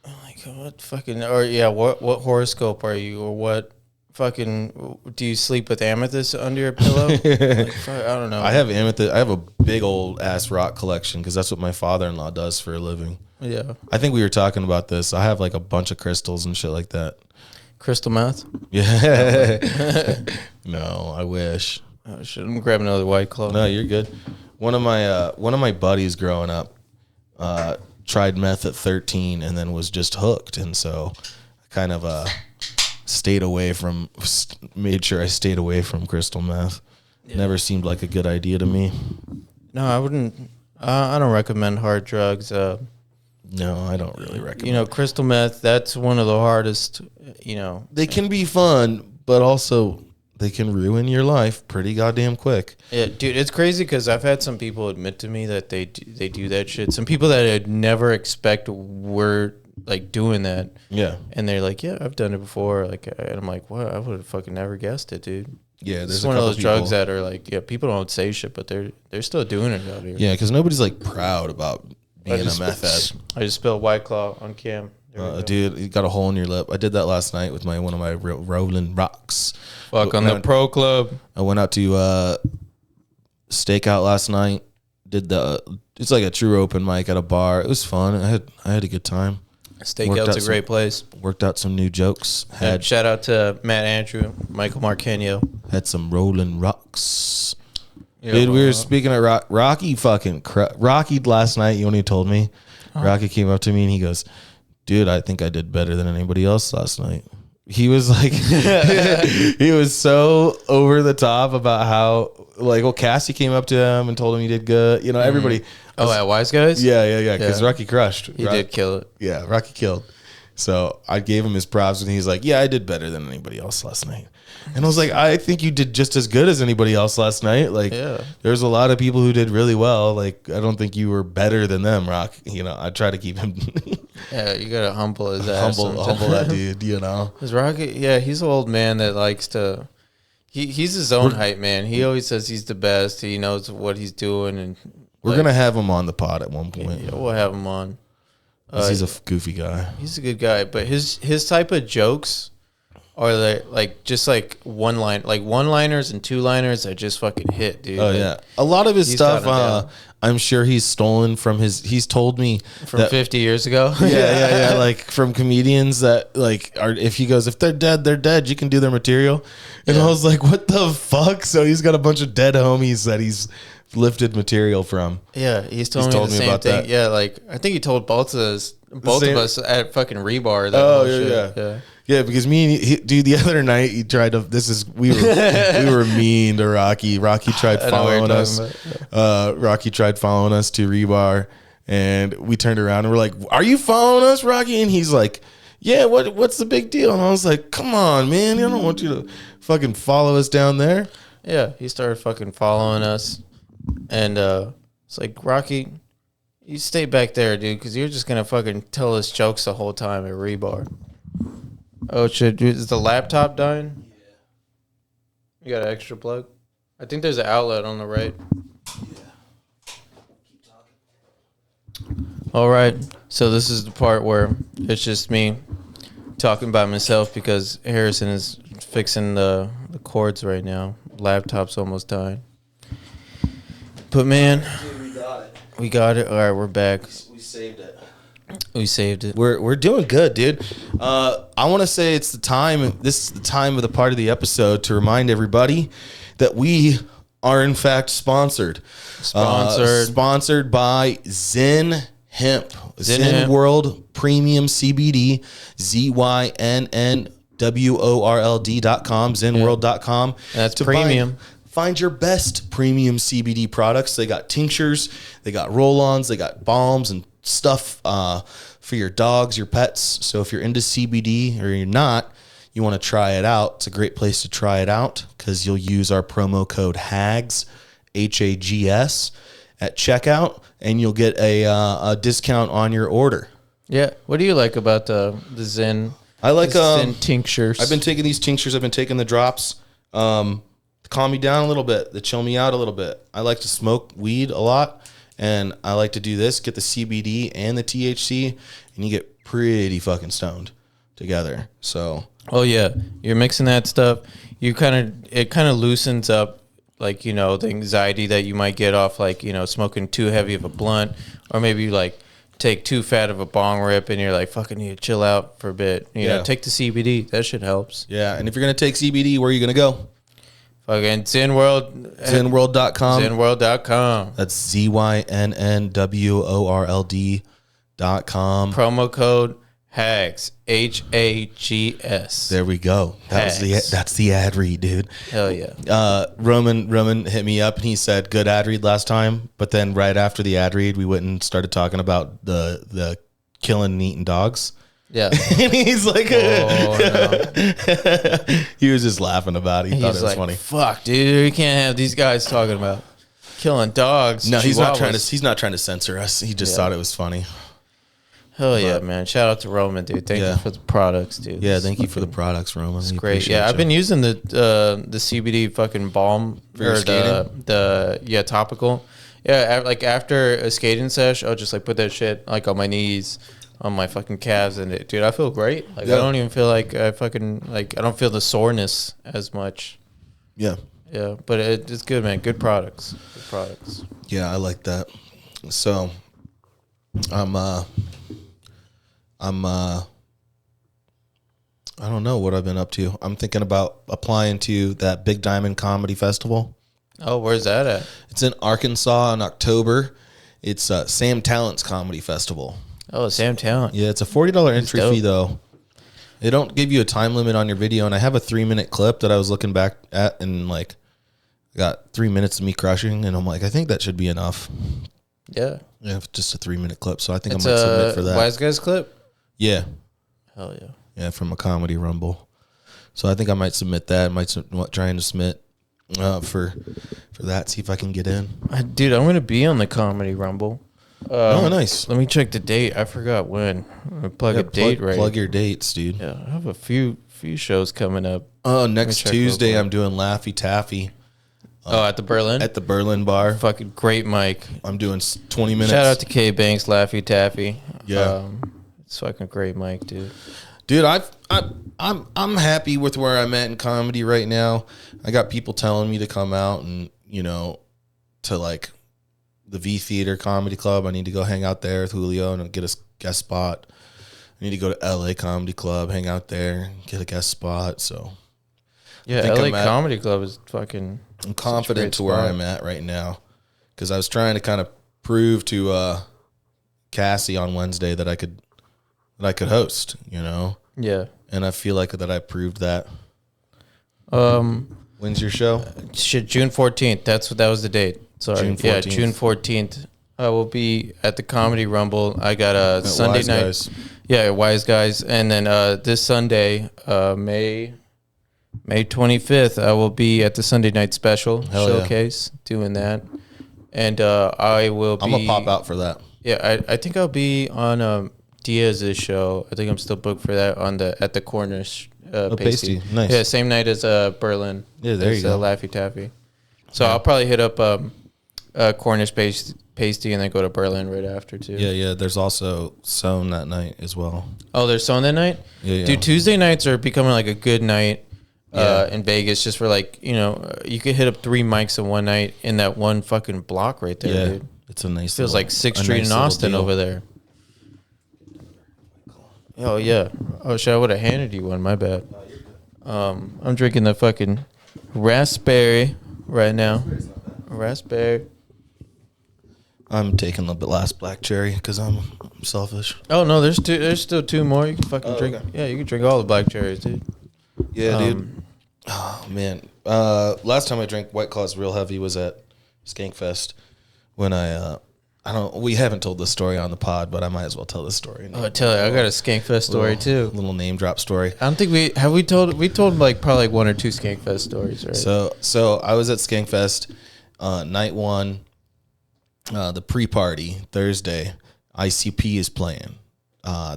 Oh my god! What fucking? Or yeah, what horoscope are you? Or what? Fucking, do you sleep with amethyst under your pillow? Like, I don't know. I have amethyst. I have a big old ass rock collection because that's what my father-in-law does for a living. Yeah. I think we were talking about this. I have like a bunch of crystals and shit like that. Crystal meth? Yeah. No, I wish. Oh shit! I'm grabbing another White Claw. No, you're good. One of my buddies growing up tried meth at 13 and then was just hooked, and so I kind of made sure I stayed away from crystal meth. Yeah. Never seemed like a good idea to me. No, I wouldn't. I don't recommend hard drugs. No, I don't really recommend. You know, crystal meth, that's one of the hardest, you know. They can be fun, but also they can ruin your life pretty goddamn quick. Yeah, dude, it's crazy because I've had some people admit to me that they do that shit. Some people that I'd never expect were like doing that. Yeah. And they're like, yeah, I've done it before. Like, and I'm like, what? I would have fucking never guessed it, dude. Yeah, there's one of those drugs that are like, yeah, people don't say shit, but they're still doing it out here. Yeah, because nobody's like proud about being a meth head. I just spilled White Claw on cam. Dude, you got a hole in your lip. I did that last night with one of my Rolling Rocks. Fuck on the pro club. I went out to stakeout last night. It's like a true open mic at a bar. It was fun. I had a good time. Stakeout's a great place. Worked out some new jokes. Shout out to Matt Andrew, Michael Marquenio. Had some Rolling Rocks. Yeah, dude, we were speaking of Rocky Rocky last night. You only told me. Rocky came up to me and he goes, dude, I think I did better than anybody else last night. He was like, he was so over the top about how, like, well, Cassie came up to him and told him he did good. You know, everybody. At Wise Guys? Yeah. Because Rocky crushed. He did kill it. Yeah, Rocky killed. So I gave him his props and he's like, yeah, I did better than anybody else last night. And I was like, I think you did just as good as anybody else last night. Like, there's a lot of people who did really well. Like, I don't think you were better than them, Rock. You know, I try to keep him. Yeah, you gotta humble his ass. Humble that dude. You know, because Rocky, he's an old man that likes to. He's his own hype man. He always says he's the best. He knows what he's doing, and we're gonna have him on the pod at one point. Yeah, we'll have him on. He's a goofy guy. He's a good guy, but his type of jokes are like just like one-liners and two-liners that just fucking hit, dude. Oh yeah, a lot of his stuff. I'm sure he's stolen from he's told me from 50 years ago. Yeah. Like from comedians that like if they're dead, they're dead. You can do their material. And I was like, what the fuck? So he's got a bunch of dead homies that he's lifted material from. Yeah, he's told me the same about thing. That. Yeah, like I think he told both of us at fucking Rebar. Yeah, because dude, the other night he tried to. We were mean to Rocky. Rocky tried following us. Rocky tried following us to Rebar, and we turned around and we're like, "Are you following us, Rocky?" And he's like, "Yeah, what's the big deal?" And I was like, "Come on, man, I don't want you to fucking follow us down there." Yeah, he started fucking following us, and it's like, Rocky, you stay back there, dude, because you're just gonna fucking tell us jokes the whole time at Rebar. Oh shit! Is the laptop dying? Yeah. You got an extra plug? I think there's an outlet on the right. Yeah. Keep talking. All right. So this is the part where it's just me talking by myself because Harrison is fixing the cords right now. Laptop's almost dying. But man, dude, we got it. We got it. All right, we're back. We saved it. We saved it. We're doing good, dude. I want to say it's the time. This is the time of the part of the episode to remind everybody that we are in fact sponsored. Sponsored by Zynn Hemp. Zynn World Premium CBD. ZYNNWORLD.com. ZynnWorld.com. That's premium. Find your best premium CBD products. They got tinctures, they got roll-ons, they got balms and stuff for your dogs, your pets. So if you're into CBD or you're not, you want to try it out. It's a great place to try it out because you'll use our promo code HAGS, HAGS, at checkout, and you'll get a discount on your order. Yeah. What do you like about the Zynn? I like Zynn tinctures. I've been taking these tinctures. I've been taking the drops. Calm me down a little bit, to chill me out a little bit. I like to smoke weed a lot, and I like to do this, get the CBD and the THC, and you get pretty fucking stoned together. So, oh yeah, you're mixing that stuff. It kind of loosens up, like, you know, the anxiety that you might get off, like, you know, smoking too heavy of a blunt, or maybe you like take too fat of a bong rip, and you're like, fucking need to chill out for a bit. You know, take the CBD. That shit helps. Yeah, and if you're gonna take CBD, where are you gonna go? Fucking Zynn World. ZynnWorld.com. ZynnWorld.com. That's ZYNNWORLD.com. Promo code HAGS. HAGS. There we go. That's the ad read, dude. Hell yeah. Roman hit me up and he said good ad read last time, but then right after the ad read, we went and started talking about the killing and eating dogs. Yeah. And he's like, no. He was just laughing about it. He thought it was funny. Fuck, dude, you can't have these guys talking about killing dogs. No, he's not trying to censor us. He just thought it was funny. Hell yeah, man. Shout out to Roman, dude. Thank you for the products, dude. Yeah, thank you for the products, Roman. It's great. Yeah, I've been using the CBD fucking balm for your skating? the topical. Yeah, like after a skating sesh, I'll just like put that shit like on my knees, on my fucking calves, and dude, I feel great. Like I don't even feel like I don't feel the soreness as much. Yeah. Yeah, but it's good, man. Good products. Good products. Yeah, I like that. So, I don't know what I've been up to. I'm thinking about applying to that Big Diamond Comedy Festival. Oh, where's that at? It's in Arkansas in October. It's Sam Talent's Comedy Festival. Oh, Sam Talent. Yeah, it's a $40 entry fee, though. They don't give you a time limit on your video, and I have a 3-minute clip that I was looking back at, and like, got 3 minutes of me crushing, and I'm like, I think that should be enough. Yeah. Yeah, just a 3-minute clip, so I think I might submit for that. Wise Guys clip? Yeah. Hell yeah. Yeah, from a Comedy Rumble. So I think I might submit that. Trying to submit for that, see if I can get in. Dude, I'm going to be on the Comedy Rumble. Oh, nice. Let me check the date. I forgot when. Plug a date right. Plug your dates, dude. Yeah, I have a few shows coming up. Oh, next Tuesday I'm doing Laffy Taffy. At the Berlin? At the Berlin bar. Fucking great mic. I'm doing 20 minutes. Shout out to K Banks, Laffy Taffy. Yeah. It's fucking great mic, dude. Dude, I'm happy with where I'm at in comedy right now. I got people telling me to come out and, to like the V Theater Comedy Club. I need to go hang out there with Julio and get a guest spot. I need to go to LA Comedy Club, hang out there, get a guest spot. So yeah, LA Comedy Club is fucking. I'm confident to where I'm at right now because I was trying to kind of prove to Cassie on Wednesday that I could host. Yeah, and I feel like that I proved that. When's your show? June 14th. That was the date. Sorry. June 14th. Yeah, June 14th. I will be at the Comedy Rumble. I got a Sunday night. Guys. Yeah, Wise Guys. And then this Sunday, May 25th, I will be at the Sunday Night Special showcase doing that. And I will be... I'm going to pop out for that. Yeah, I think I'll be on Diaz's show. I think I'm still booked for that at the Cornish Pasty. Nice. Yeah, same night as Berlin. Yeah, there you go. Laffy Taffy. So I'll probably hit up Cornish Pasty and then go to Berlin right after too. Yeah. There's also Sewn that night as well. Oh, there's Sewn that night? Yeah. Dude, Tuesday nights are becoming like a good night in Vegas just for like, you could hit up 3 mics in one night in that one fucking block right there, dude. It's a nice Feels like 6th Street in Austin over there. Oh, yeah. Oh, shit, I would have handed you one. My bad. I'm drinking the fucking raspberry right now. Raspberry. I'm taking the last black cherry because I'm selfish. Oh, no, there's still 2 more. You can fucking drink. Okay. Yeah, you can drink all the black cherries, dude. Yeah, dude. Oh, man. Last time I drank White Claws real heavy was at Skankfest when we haven't told this story on the pod, but I might as well tell this story. Oh, I tell you, I got a Skankfest story too. Little name drop story. I don't think we told like probably like 1 or 2 Skankfest stories, right? So I was at Skankfest, night 1, the pre-party Thursday. ICP is playing.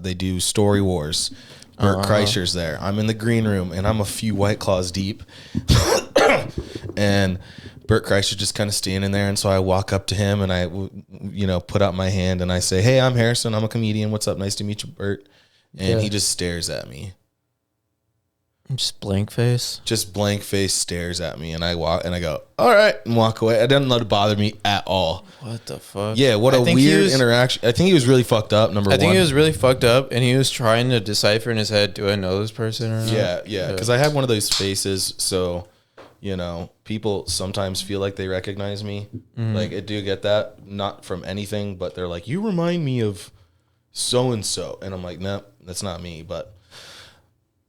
They do Story Wars. Bert Kreischer's there. I'm in the green room and I'm a few White Claws deep, and Bert Kreischer just kind of standing there, and so I walk up to him and I, put out my hand and I say, "Hey, I'm Harrison. I'm a comedian. What's up? Nice to meet you, Bert." And he just stares at me. Just blank face. Just blank face stares at me, and I go, "All right," and walk away. I didn't let it bother me at all. What the fuck? Yeah, what a weird interaction. I think he was really fucked up. I think he was really fucked up, and he was trying to decipher in his head, do I know this person or not? Yeah. Because I have one of those faces, so people sometimes feel like they recognize me. Mm-hmm. Like I do get that, not from anything, but they're like, "You remind me of so and so," and I'm like, "No, that's not me," but.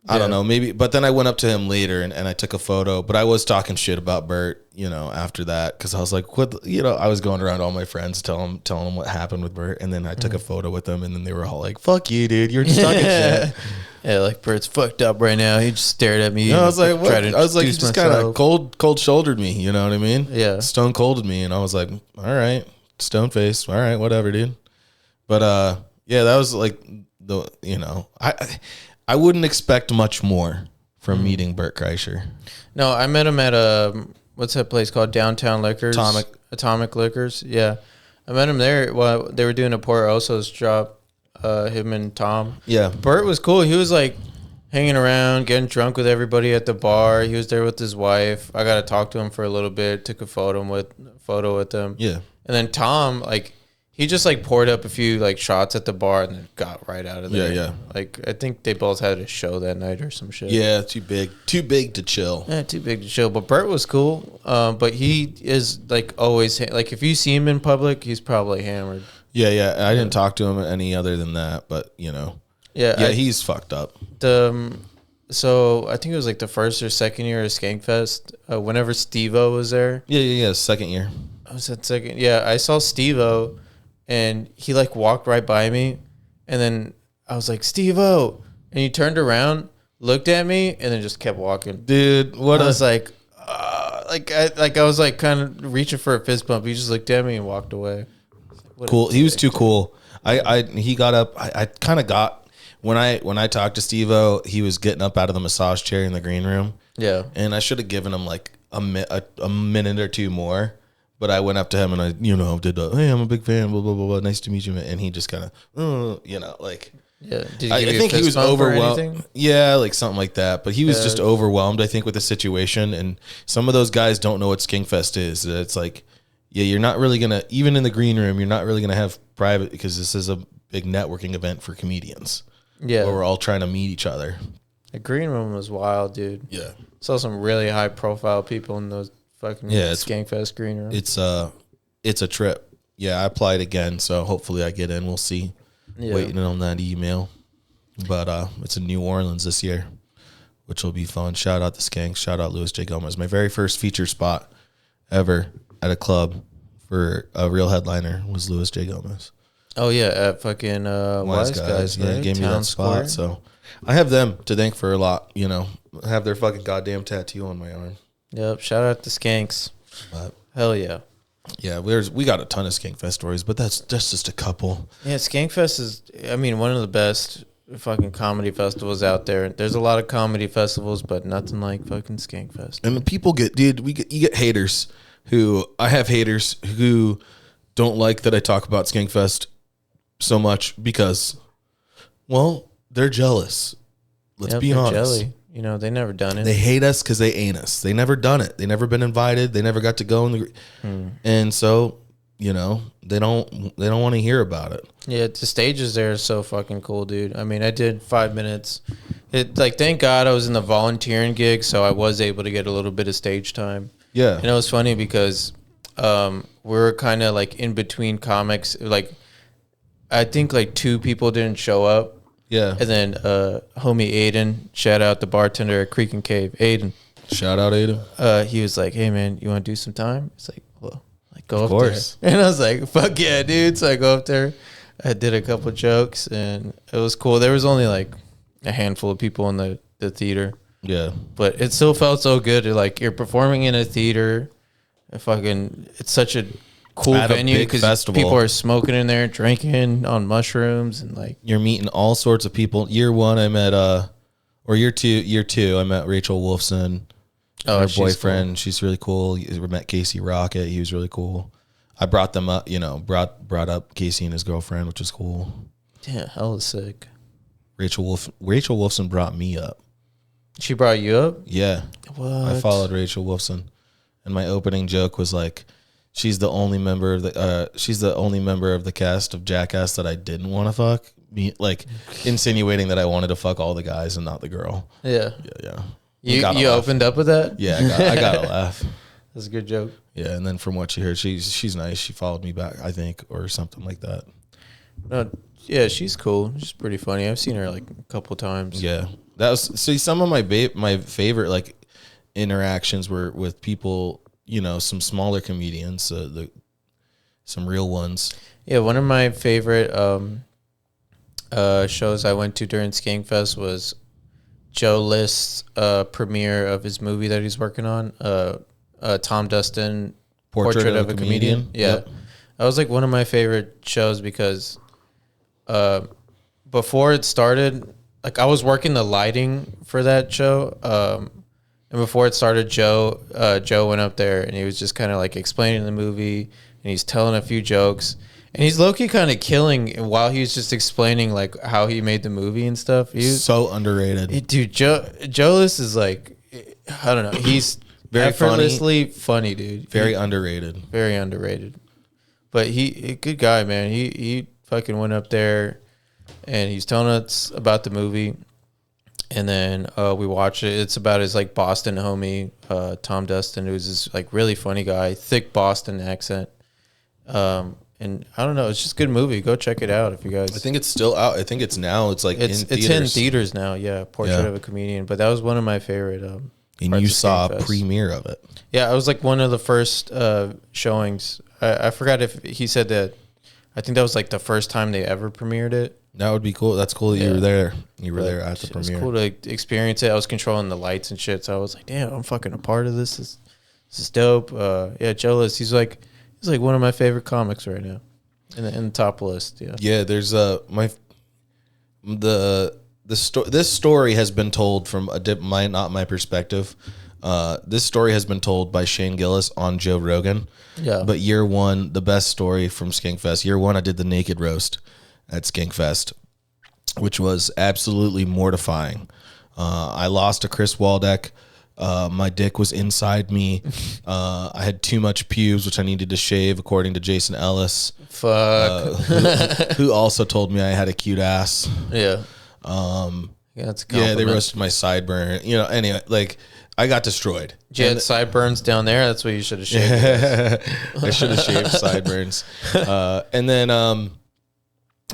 I don't know, maybe, but then I went up to him later and I took a photo, but I was talking shit about Bert, after that, because I was like, I was going around all my friends telling them what happened with Bert, and then I took a photo with them, and then they were all like, "Fuck you, dude, you're just talking shit." Yeah, like Bert's fucked up right now. He just stared at me. I was like, what? I was like, he just kind of cold shouldered me, you know what I mean? Yeah. Stone colded me, and I was like, all right, stone face, all right, whatever, dude. But that was like I wouldn't expect much more from meeting Bert Kreischer. No, I met him at what's that place called? Downtown Liquors? Atomic Liquors. Yeah. I met him there while they were doing a Port Osos drop, him and Tom. Yeah. Bert was cool. He was like, hanging around, getting drunk with everybody at the bar. He was there with his wife. I got to talk to him for a little bit. Took a photo with him. Yeah. And then Tom, like, he just like poured up a few like shots at the bar and then got right out of there. Yeah. Like, I think they both had a show that night or some shit. Yeah, too big to chill. Yeah, too big to chill. But Bert was cool. But he is like always like if you see him in public, he's probably hammered. Yeah. I didn't talk to him any other than that, but you know. Yeah, he's fucked up. So I think it was like the first or second year of Skankfest. Whenever Steve-O was there. Yeah. Second year. I was at second. Yeah, I saw Steve-O, and he like walked right by me, and then I was like, Steve-O, and he turned around, looked at me, and then just kept walking. Dude, what I was like, I was like kind of reaching for a fist bump. He just looked at me and walked away. Cool. He was too cool. He got up. I kind of got when I talked to Steve-O, he was getting up out of the massage chair in the green room. Yeah, and I should have given him like a minute or two more. But I went up to him and I, did the, hey, I'm a big fan, blah, blah, blah, blah. Nice to meet you. And he just kind of, like. Yeah. Did I think he was overwhelmed. Yeah, like something like that. But he was just overwhelmed, I think, with the situation. And some of those guys don't know what Skankfest is. It's like, yeah, you're not really going to, even in the green room, you're not really going to have private because this is a big networking event for comedians. Yeah. Where we're all trying to meet each other. The green room was wild, dude. Yeah. Saw some really high profile people in those fucking Skankfest green room. It's a trip. Yeah, I applied again, so hopefully I get in. We'll see. Yeah. Waiting on that email. But it's in New Orleans this year, which will be fun. Shout out the Skanks. Shout out Louis J. Gomez. My very first feature spot ever at a club for a real headliner was Louis J. Gomez. Oh, yeah, at fucking Wise Guys, right? Yeah, gave me that spot. So I have them to thank for a lot, have their fucking goddamn tattoo on my arm. Yep, shout out to Skanks. But, hell yeah. Yeah, we got a ton of Skankfest stories, but that's just a couple. Yeah, Skankfest is, one of the best fucking comedy festivals out there. There's a lot of comedy festivals, but nothing like fucking Skankfest. And the people you get haters I have haters who don't like that I talk about Skankfest so much because, well, they're jealous. Let's be honest. Jelly. They never done it. They hate us because they ain't us. They never done it. They never been invited. They never got to go in the, and so they don't want to hear about it. Yeah, the stages there are so fucking cool, dude. I did 5 minutes. Thank God I was in the volunteering gig, so I was able to get a little bit of stage time. Yeah, and it was funny because we're kind of like in between comics. Like, I think like 2 people didn't show up. Yeah. And then homie Aiden, shout out the bartender at Creek and Cave. Aiden. Shout out Aiden. He was like, hey man, you want to do some time? It's like, well, go up there. And I was like, fuck yeah, dude. So I go up there. I did a couple jokes and it was cool. There was only like a handful of people in the theater. Yeah. But it still felt so good. You're performing in a theater. It's such a cool venue because people are smoking in there, drinking on mushrooms, and like you're meeting all sorts of people. Year 1, I met or year two, I met Rachel Wolfson, her boyfriend. Cool. She's really cool. We met Casey Rocket. He was really cool. I brought them up, brought up Casey and his girlfriend, which was cool. Yeah, hella sick. Rachel Wolfson brought me up. She brought you up? Yeah. What? I followed Rachel Wolfson, and my opening joke was like, she's the only member of the cast of Jackass that I didn't want to fuck. Like insinuating that I wanted to fuck all the guys and not the girl. Yeah. Yeah. You opened up with that? Yeah, I got a laugh. That's a good joke. Yeah, and then from what she heard, she's nice. She followed me back, I think, or something like that. No, yeah, she's cool. She's pretty funny. I've seen her like a couple times. Yeah, some of my favorite like interactions were with people. Some smaller comedians, some real ones. Yeah, one of my favorite shows I went to during Skankfest was Joe List's premiere of his movie that he's working on, Tom Dustin, Portrait of a Comedian. Yeah. Yep. That was like one of my favorite shows because before it started, like I was working the lighting for that show, and before it started, Joe went up there and he was just kind of like explaining the movie and he's telling a few jokes. And he's low-key kind of killing while he was just explaining like how he made the movie and stuff. He was so underrated. Dude, Joe List is like, I don't know. He's very effortlessly funny, dude. Very underrated. Very underrated. But he good guy, man. He fucking went up there and he's telling us about the movie. And then we watched it. It's about his like Boston homie, Tom Dustin, who's this like really funny guy, thick Boston accent. And I don't know, it's just a good movie. Go check it out if you guys. I think it's still out. I think it's now. It's like it's in theaters now. Yeah, Portrait of a Comedian. But that was one of my favorite. And you saw a premiere of it. Yeah, I was like one of the first showings. I forgot if he said that. I think that was like the first time they ever premiered it. That would be cool. That's cool that you were there. You were there at the premiere. It was cool to experience it. I was controlling the lights and shit, so I was like, damn, I'm fucking a part of this. This is dope. Yeah, Joe List. He's like one of my favorite comics right now, in the top list. Yeah. Yeah. There's this story has been told from not my perspective. This story has been told by Shane Gillis on Joe Rogan. Yeah. But year one, the best story from Skankfest. Year one, I did the naked roast at Skankfest, which was absolutely mortifying. I lost to Chris Waldeck. My dick was inside me. I had too much pubes, which I needed to shave, according to Jason Ellis. Fuck. Who also told me I had a cute ass. Yeah. That's a compliment. Yeah, they roasted my sideburn. You know, anyway, like I got destroyed. You had sideburns down there. That's what you should have shaved. I should have shaved sideburns. And then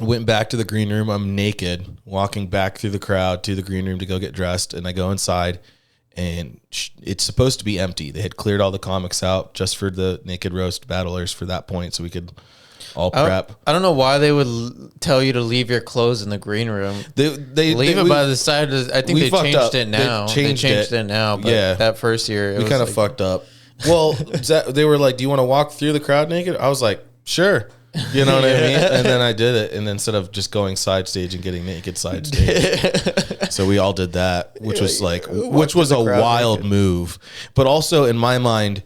went back to the green room. I'm naked, walking back through the crowd to the green room to go get dressed. And I go inside, and it's supposed to be empty. They had cleared all the comics out just for the naked roast battlers for that point, so we could all prep. I don't know why they would tell you to leave your clothes in the green room. They leave it by the side. I think they changed it now. They changed it now. But yeah, that first year we kind of fucked up. Well, they were like, "Do you want to walk through the crowd naked?" I was like, "Sure." You know what I mean? And then I did it, and instead of just going side stage and getting naked side stage, so we all did that, which was a wild move. But also in my mind,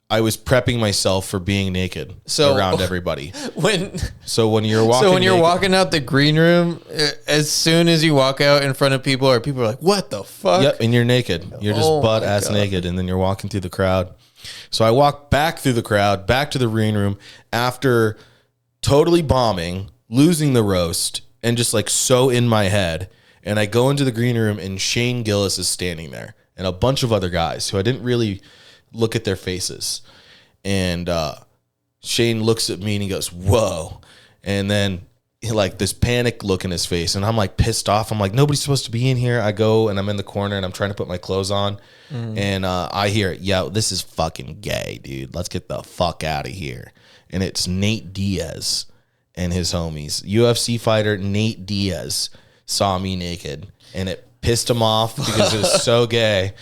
I was prepping myself for being naked around everybody. When you're walking out the green room, as soon as you walk out in front of people are like, "What the fuck?" Yep, and you're naked. You're just butt ass naked, and then you're walking through the crowd. So I walked back through the crowd, back to the green room after totally bombing, losing the roast, and just like so in my head. And I go into the green room, and Shane Gillis is standing there, and a bunch of other guys who I didn't really look at their faces. And Shane looks at me and he goes, "Whoa." And then like this panic look in his face, and I'm like pissed off. I'm like, nobody's supposed to be in here. I go and I'm in the corner and I'm trying to put my clothes on. And I hear, "Yo, this is fucking gay, dude. Let's get the fuck out of here." And it's Nate Diaz and his homies. UFC fighter Nate Diaz saw me naked, and it pissed him off because it was so gay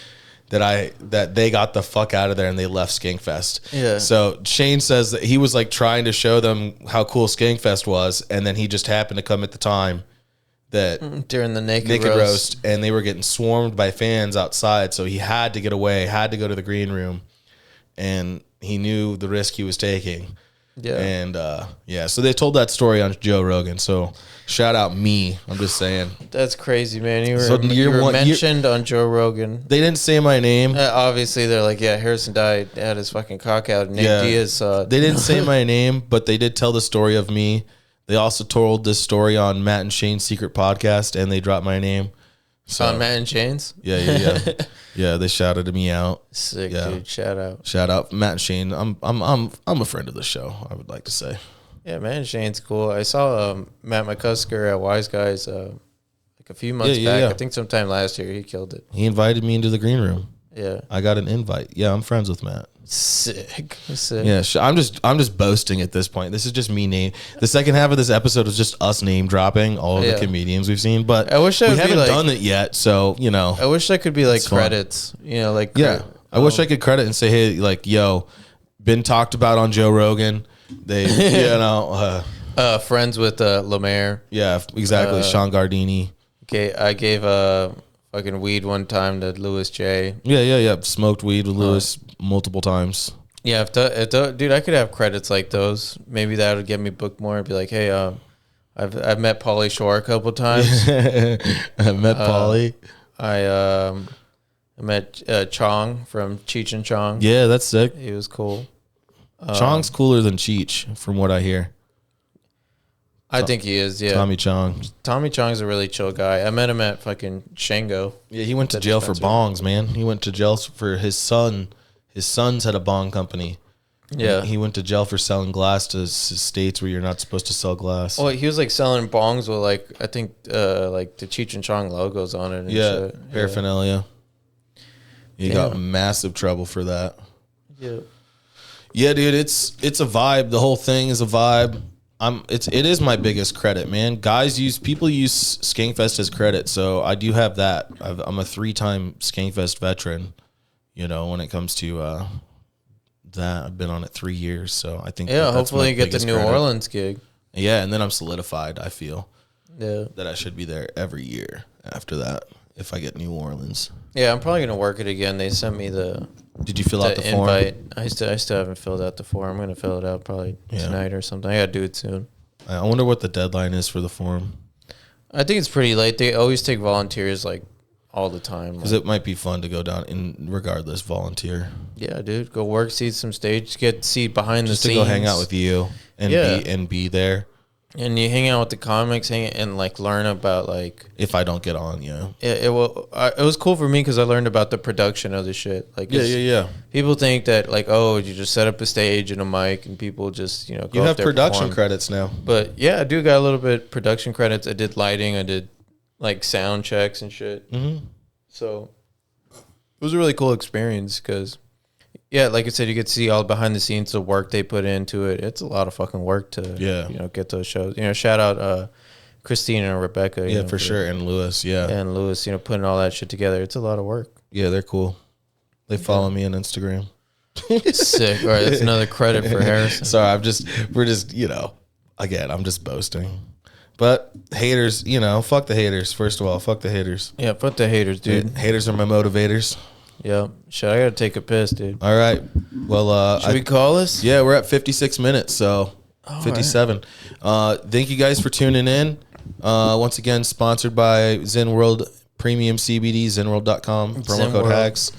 that they got the fuck out of there and they left Skankfest. Yeah. So Shane says that he was like trying to show them how cool Skankfest was, and then he just happened to come at the time that during the naked roast, and they were getting swarmed by fans outside, so he had to get away, had to go to the green room, and he knew the risk he was taking. Yeah. And so they told that story on Joe Rogan. So shout out me. I'm just saying. That's crazy, man. You were mentioned on Joe Rogan. They didn't say my name. Obviously, they're like, yeah, Harrison died, had his fucking cock out. And Nate Diaz saw it. They didn't say my name, but they did tell the story of me. They also told this story on Matt and Shane's secret podcast, and they dropped my name. So, on Matt and Shane's? Yeah. Yeah, they shouted me out. Sick, dude. Shout out Matt and Shane. I'm a friend of the show, I would like to say. Yeah, Matt and Shane's cool. I saw Matt McCusker at Wise Guys like a few months back. I think sometime last year. He killed it. He invited me into the green room. Yeah. I got an invite. Yeah, I'm friends with Matt. Sick. Yeah, I'm just boasting at this point. This is just me name. The second half of this episode was just us name dropping all of the comedians we've seen, but we haven't done it yet. So I wish I could be like credits. I wish I could credit and say, hey, like, yo, been talked about on Joe Rogan. They, friends with Lemaire. Yeah, exactly. Sean Gardini. Okay, I gave fucking weed one time to Louis J. Yeah. Smoked weed with Louis multiple times. Yeah, dude, I could have credits like those. Maybe that would get me booked more. I'd be like, hey, I've met Pauly Shore a couple times. I met Pauly. I met Chong from Cheech and Chong. Yeah, that's sick. He was cool. Chong's cooler than Cheech, from what I hear. I think he is, yeah. Tommy Chong. Tommy Chong's a really chill guy. I met him at fucking Shango. Yeah, he went to jail for bongs, man. He went to jail for his son. His sons had a bong company. Yeah. He went to jail for selling glass to states where you're not supposed to sell glass. Well, he was like selling bongs with like, I think like the Cheech and Chong logos on it and shit. Paraphernalia. He got massive trouble for that. Yeah. Yeah, dude, it's a vibe. The whole thing is a vibe. It is my biggest credit, man. People use Skankfest as credit, so I do have that. I'm a 3-time Skankfest veteran. You know, when it comes to that, I've been on it 3 years, so I think hopefully you get the New Orleans gig. Yeah, and then I'm solidified. I feel that I should be there every year after that if I get New Orleans. Yeah, I'm probably gonna work it again. They sent me the. Did you fill out the invite form? I still haven't filled out the form. I'm gonna fill it out probably tonight or something. I gotta do it soon. I wonder what the deadline is for the form. I think it's pretty late. They always take volunteers like all the time. Because it might be fun to go down and regardless volunteer. Yeah, dude, go work, see some stage, get seat behind the scenes. Just to go hang out with you and be there. And you hang out with the comics and like learn about like if I don't get on, it was cool for me because I learned about the production of the shit. Like people think that like you just set up a stage and a mic and people just go you have production perform. Credits now. But yeah, I do got a little bit production credits. I did lighting. I did like sound checks and shit. Mm-hmm. So it was a really cool experience because. Yeah, like I said, you get to see all behind the scenes, the work they put into it. It's a lot of fucking work to, get those shows. Shout out Christina and Rebecca. Yeah, for sure. And Lewis, And Lewis, putting all that shit together. It's a lot of work. Yeah, they're cool. They follow me on Instagram. Sick. All right, that's another credit for Harrison. Sorry, we're just, again, I'm just boasting. But haters, fuck the haters. First of all, fuck the haters. Yeah, fuck the haters, dude. Haters are my motivators. Yeah. Shit, I gotta take a piss, dude. All right. Well, should we call this? Yeah, we're at 56 minutes, so 57. Right. Thank you guys for tuning in. Once again, sponsored by Zynn World Premium CBD, ZynnWorld.com, promo code HAGS.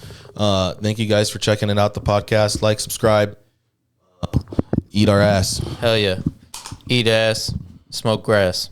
Thank you guys for checking it out, the podcast. Like, subscribe, eat our ass. Hell yeah. Eat ass, smoke grass.